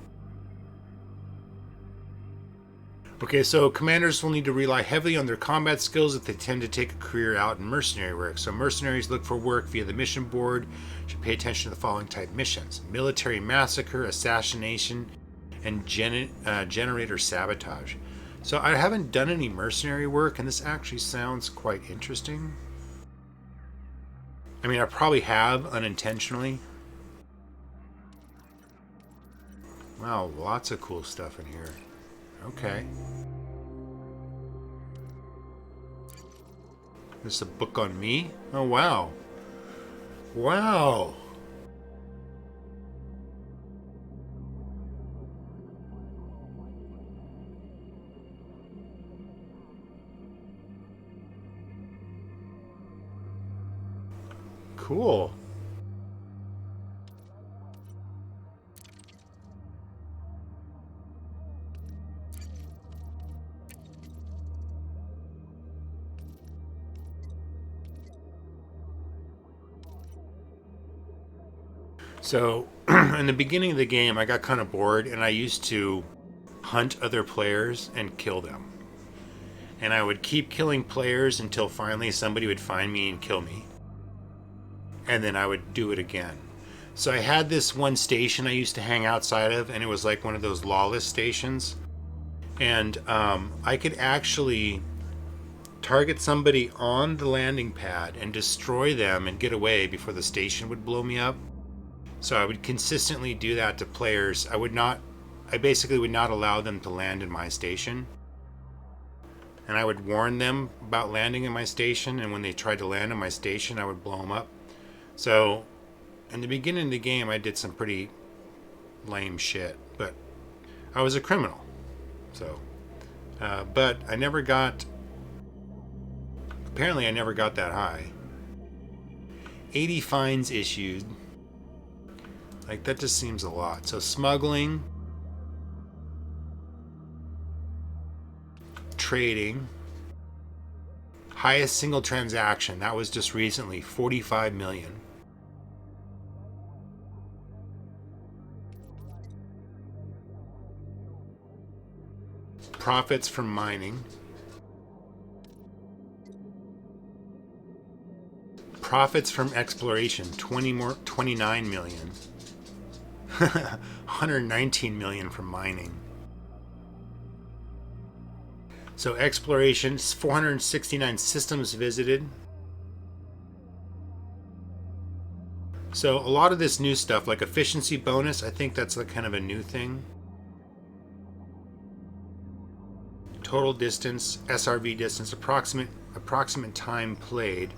Okay, so commanders will need to rely heavily on their combat skills if they tend to take a career out in mercenary work. So mercenaries look for work via the mission board. Should pay attention to the following type missions: military massacre, assassination, and generator sabotage. So I haven't done any mercenary work, and this actually sounds quite interesting. I mean, I probably have unintentionally. Wow, lots of cool stuff in here. Okay. This is a book on me? Oh, wow. Wow. Cool. So, in the beginning of the game, I got kind of bored, and I used to hunt other players and kill them. And I would keep killing players until finally somebody would find me and kill me. And then I would do it again. So I had this one station I used to hang outside of, and it was like one of those lawless stations. And I could actually target somebody on the landing pad and destroy them and get away before the station would blow me up. So I would consistently do that to players. I basically would not allow them to land in my station. And I would warn them about landing in my station, and when they tried to land in my station, I would blow them up. So in the beginning of the game, I did some pretty lame shit, but I was a criminal. So, but I never got, apparently I never got that high. 80 fines issued. Like, that just seems a lot. So smuggling, trading, highest single transaction, that was just recently, 45 million. Profits from mining. Profits from exploration, 29 million. 119 million from mining. So exploration, 469 systems visited. So a lot of this new stuff, like efficiency bonus, I think that's like kind of a new thing. Total distance, SRV distance, approximate time played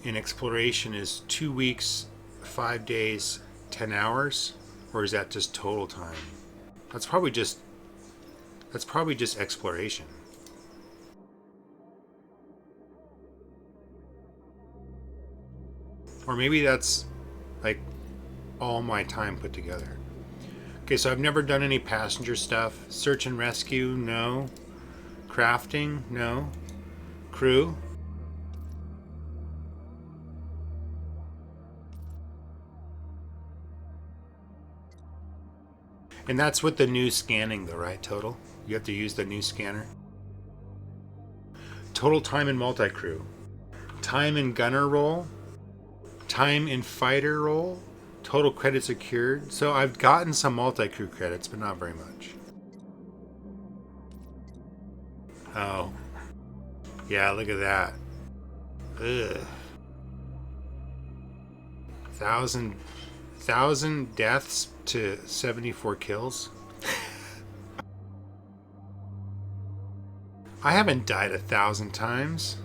in exploration is 2 weeks, 5 days, 10 hours, or is that just total time? That's probably just exploration. Or maybe that's like all my time put together. Okay, so I've never done any passenger stuff. Search and rescue, no. Crafting, no. Crew. And that's with the new scanning though, right? Total? You have to use the new scanner. Total time in multi-crew. Time in gunner role. Time in fighter role. Total credits secured. So I've gotten some multi-crew credits, but not very much. Oh. Yeah, look at that. Ugh. 1,000 deaths to 74 kills. I haven't died 1,000 times.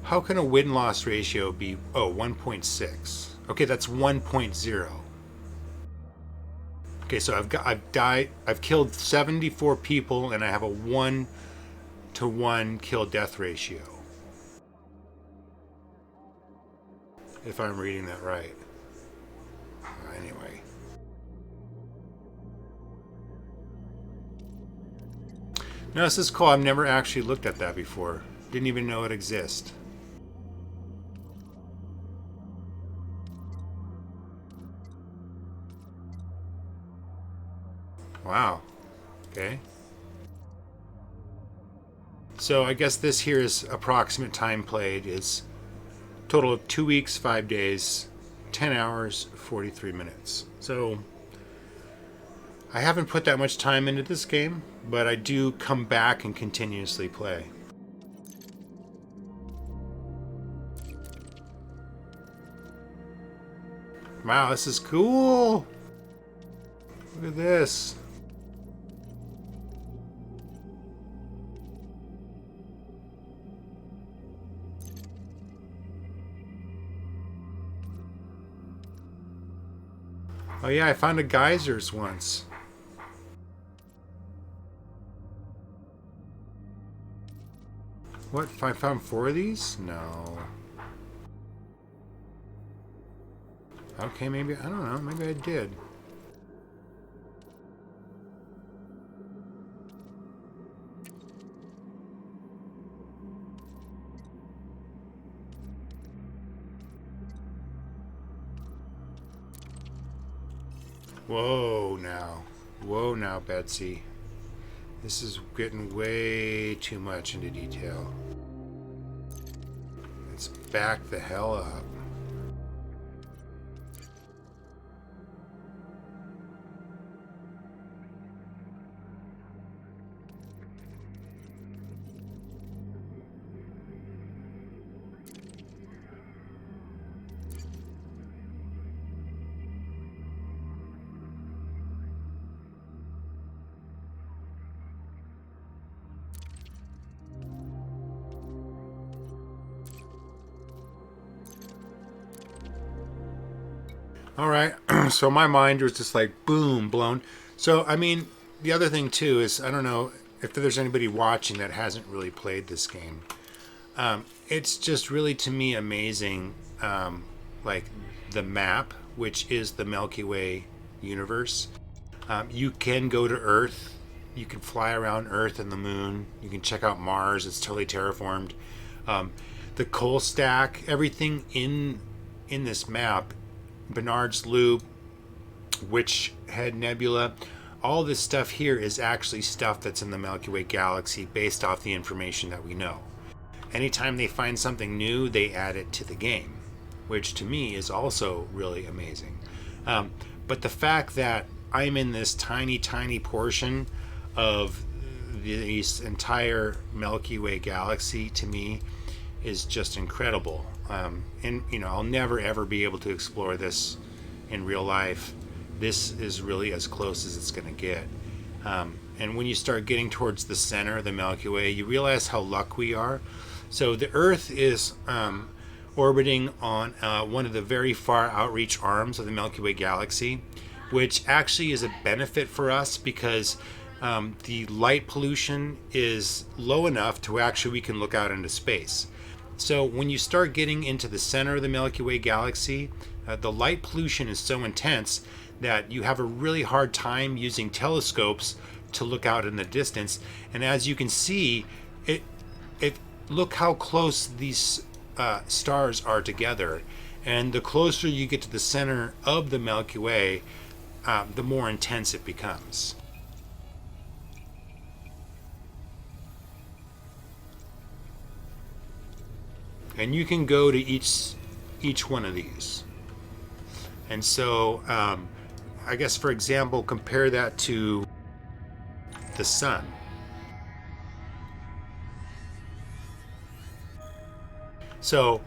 How can a win-loss ratio be 1.6? Okay, that's 1.0. Okay, so I've killed 74 people and I have a 1-to-1 kill death ratio. If I'm reading that right. Anyway. No, this is cool. I've never actually looked at that before. Didn't even know it exists. Wow. Okay. So I guess this here is approximate time played is total of 2 weeks, 5 days, 10 hours, 43 minutes. So I haven't put that much time into this game, but I do come back and continuously play. Wow, this is cool. Look at this. Oh yeah, I found a geysers once. What? I found 4 of these? No. Okay, maybe, I don't know, maybe I did. Whoa now. Whoa now, Betsy. This is getting way too much into detail. Let's back the hell up. All right. So my mind was just like boom, blown. So, I mean, the other thing too is I don't know if there's anybody watching that hasn't really played this game. It's just really to me amazing, like the map, which is the Milky Way universe. You can go to Earth. You can fly around Earth and the moon. You can check out Mars. It's totally terraformed. The coal stack, everything in this map, Bernard's Loop, Witch Head Nebula, all this stuff here is actually stuff that's in the Milky Way galaxy based off the information that we know. Anytime they find something new, they add it to the game, which to me is also really amazing. But the fact that I'm in this tiny, tiny portion of this entire Milky Way galaxy, to me, is just incredible. And I'll never ever be able to explore this in real life. This is really as close as it's going to get. And when you start getting towards the center of the Milky Way, you realize how lucky we are. So the Earth is orbiting on one of the very far outreach arms of the Milky Way galaxy, which actually is a benefit for us because the light pollution is low enough to actually we can look out into space. So when you start getting into the center of the Milky Way galaxy, the light pollution is so intense that you have a really hard time using telescopes to look out in the distance. And as you can see, look how close these stars are together. And the closer you get to the center of the Milky Way, the more intense it becomes. And you can go to each one of these. And so, I guess, for example, compare that to the sun. So,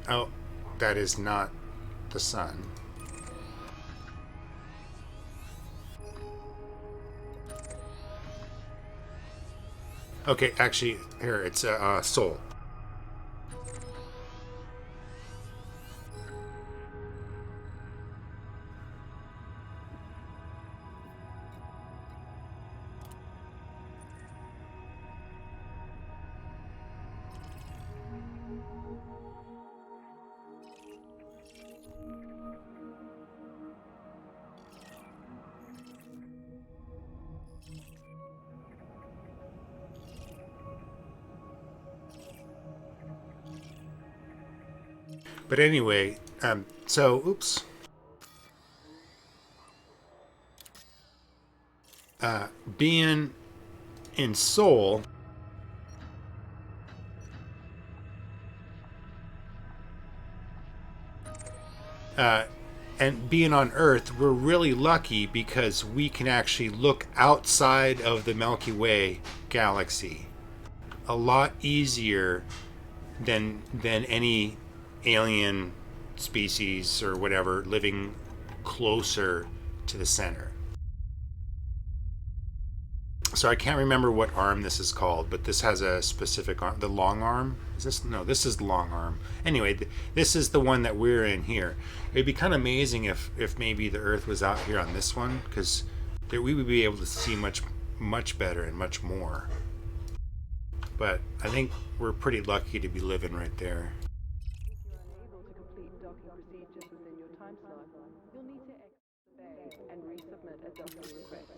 oh, that is not the sun. Okay, actually, here, it's Sol. But anyway, oops. Being in Sol, and being on Earth, we're really lucky because we can actually look outside of the Milky Way galaxy a lot easier than any alien species or whatever living closer to the center. So I can't remember what arm this is called, but this has a specific arm. The long arm? Is this? No, this is the long arm. Anyway, this is the one that we're in here. It'd be kind of amazing if maybe the Earth was out here on this one, because we would be able to see much better and much more. But I think we're pretty lucky to be living right there. If you are unable to complete docking procedures within your time slot, you'll need to exit the bay and resubmit a docking request.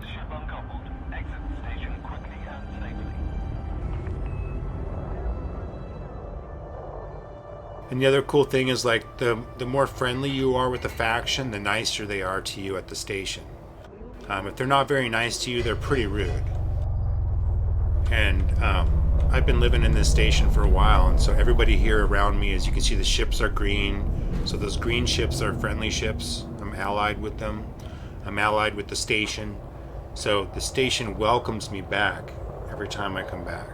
Ship uncoupled. Exit the station quickly and safely. And the other cool thing is, like, the more friendly you are with the faction, the nicer they are to you at the station. If they're not very nice to you, they're pretty rude. And I've been living in this station for a while, and so everybody here around me, as you can see, the ships are green. So those green ships are friendly ships. I'm allied with them. I'm allied with the station. So the station welcomes me back every time I come back.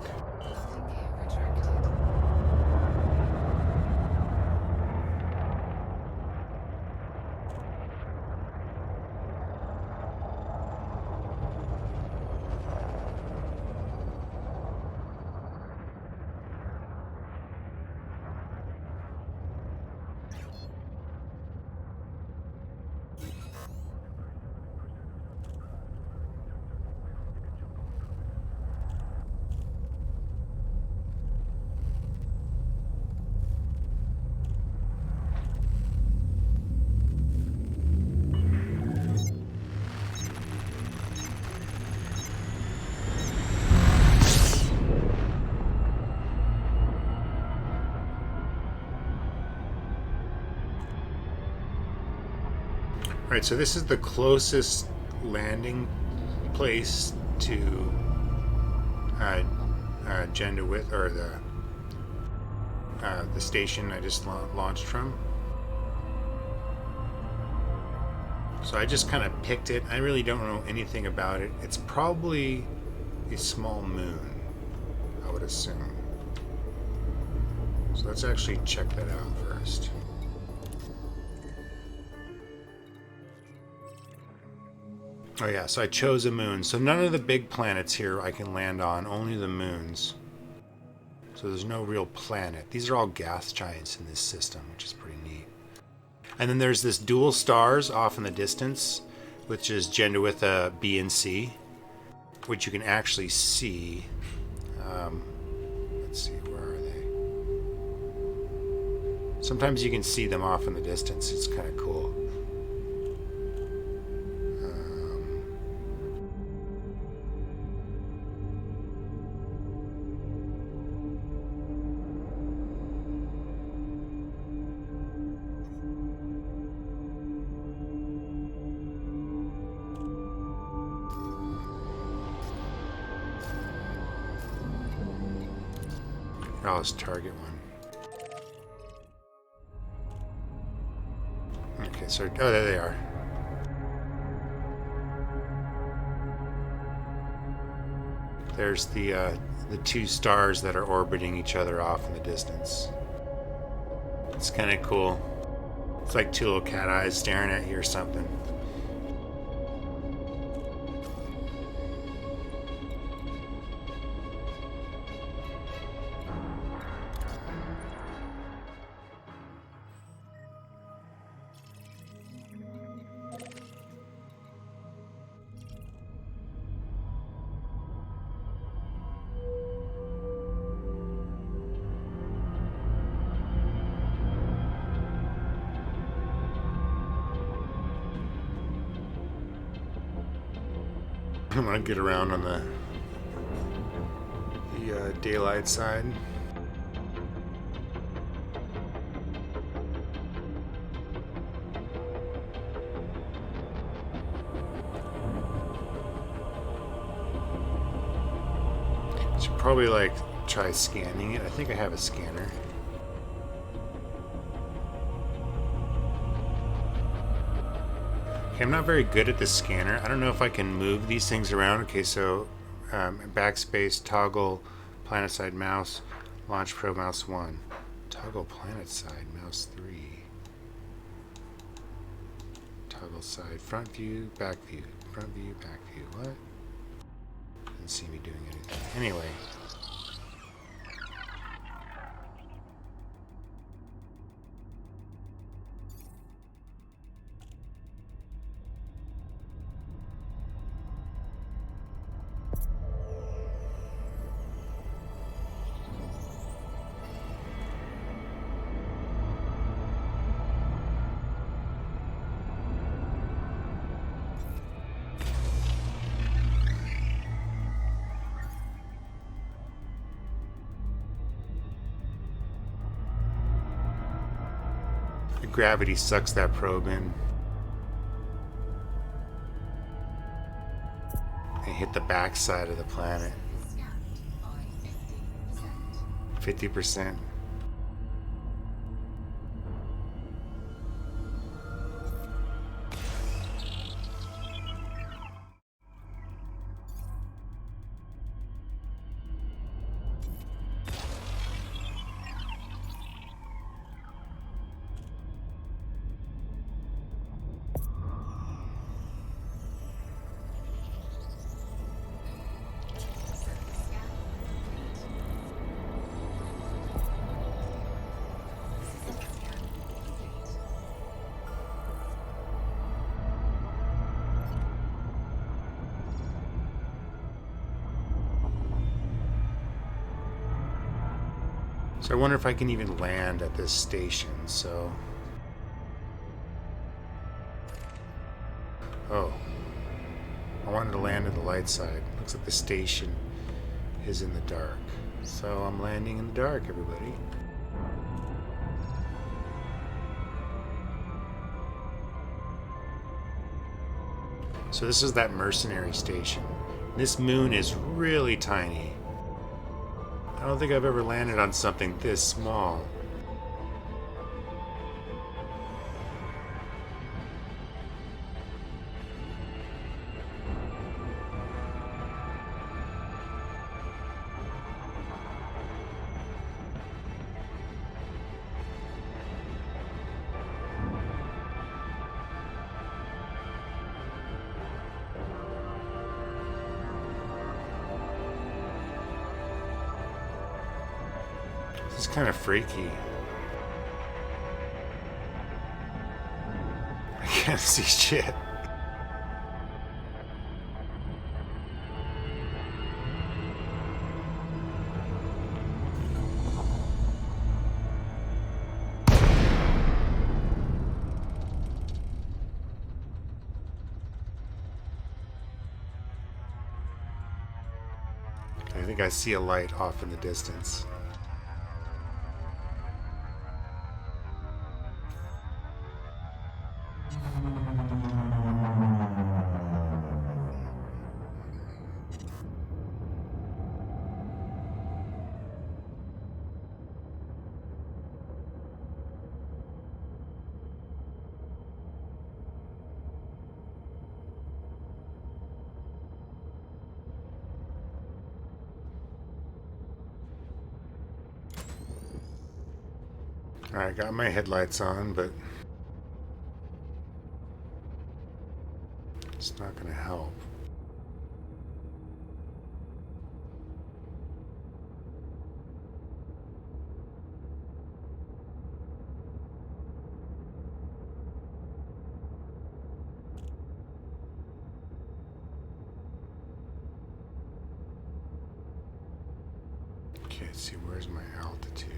Alright, so this is the closest landing place to Agenda with, or the station I just launched from. So I just kind of picked it. I really don't know anything about it. It's probably a small moon, I would assume. So let's actually check that out first. Oh yeah, so I chose a moon. So none of the big planets here I can land on, only the moons. So there's no real planet. These are all gas giants in this system, which is pretty neat. And then there's this dual stars off in the distance, which is Genduitha B and C, which you can actually see. Let's see, where are they? Sometimes you can see them off in the distance. It's kind of cool. Oh, let's target one. Okay, so oh, there they are. There's the two stars that are orbiting each other off in the distance. It's kind of cool. It's like two little cat eyes staring at you or something. I'm gonna get around on the daylight side. Should probably like try scanning it. I think I have a scanner. Okay, I'm not very good at this scanner. I don't know if I can move these things around. Okay, so backspace, toggle, planet side mouse, launch probe mouse 1. Toggle planet side mouse 3. Toggle side front view, back view, front view, back view. What? Didn't see me doing anything. Anyway. Gravity sucks that probe in. And hit the back side of the planet. 50%. So I wonder if I can even land at this station, so... Oh. I wanted to land at the light side. Looks like the station is in the dark. So I'm landing in the dark, everybody. So this is that mercenary station. This moon is really tiny. I don't think I've ever landed on something this small. This is kind of freaky. I can't see shit. I think I see a light off in the distance. Alright, got my headlights on, but it's not going to help. Okay, let's see, where's my altitude?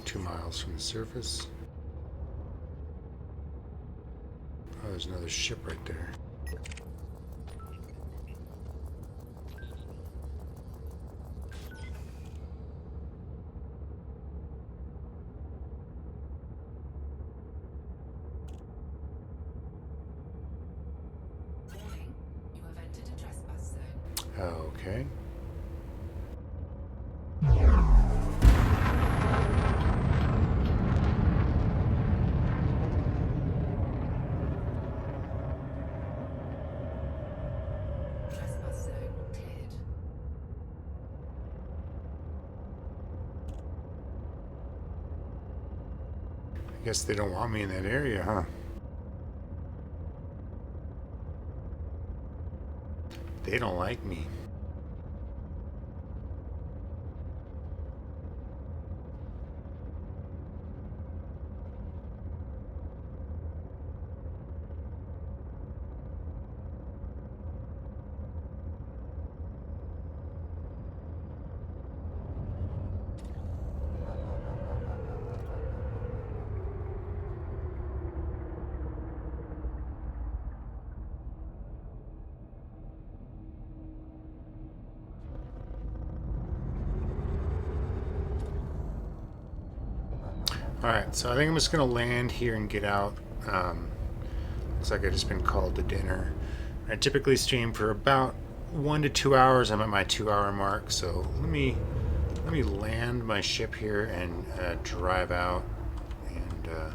2 miles from the surface. Oh, there's another ship right there. Warning, you have entered a trespass zone. Okay. Trespass zone cleared. I guess they don't want me in that area, huh? They don't like me. Alright, so I think I'm just going to land here and get out. Looks like I've just been called to dinner. I typically stream for about 1 to 2 hours. I'm at my 2-hour mark, so let me land my ship here and drive out. And for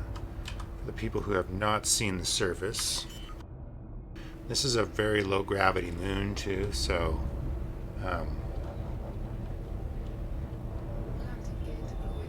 the people who have not seen the surface, this is a very low gravity moon too, so Landing gear deployed.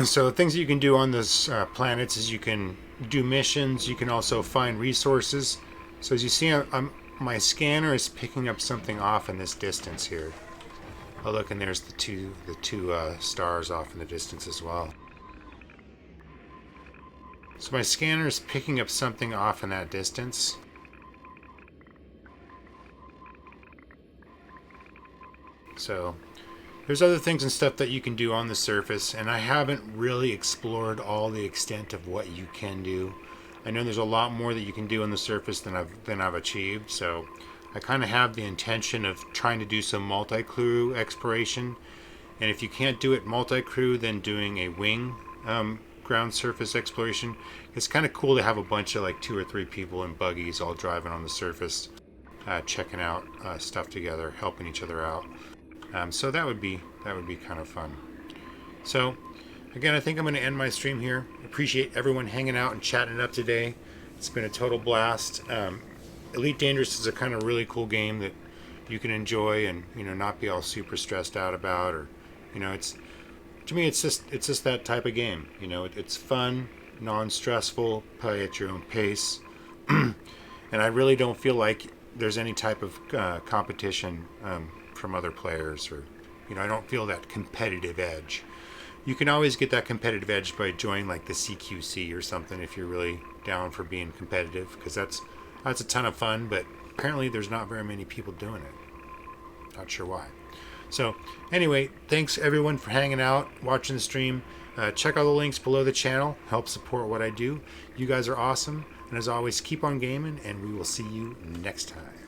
So things that you can do on this planets is you can do missions. You can also find resources. So as you see, my scanner is picking up something off in this distance here. Oh look, and there's the two stars off in the distance as well. So my scanner is picking up something off in that distance. So there's other things and stuff that you can do on the surface, and I haven't really explored all the extent of what you can do. I know there's a lot more that you can do on the surface than I've achieved, so I kind of have the intention of trying to do some multi-crew exploration. And if you can't do it multi-crew, then doing a wing ground surface exploration. It's kind of cool to have a bunch of like 2 or 3 people in buggies all driving on the surface, checking out stuff together, helping each other out. So that would be kind of fun. So again, I think I'm going to end my stream here. Appreciate everyone hanging out and chatting it up today. It's been a total blast. Elite Dangerous is a kind of really cool game that you can enjoy and, you know, not be all super stressed out about, or, you know, to me it's just that type of game. You know, it's fun, non-stressful, play at your own pace, and I really don't feel like there's any type of competition from other players, or, you know, I don't feel that competitive edge. You can always get that competitive edge by joining like the CQC or something if you're really down for being competitive, because that's a ton of fun, but apparently there's not very many people doing it. Not sure why. So anyway, thanks everyone for hanging out, watching the stream. Check out the links below the channel, help support what I do. You guys are awesome, and as always, keep on gaming, and we will see you next time.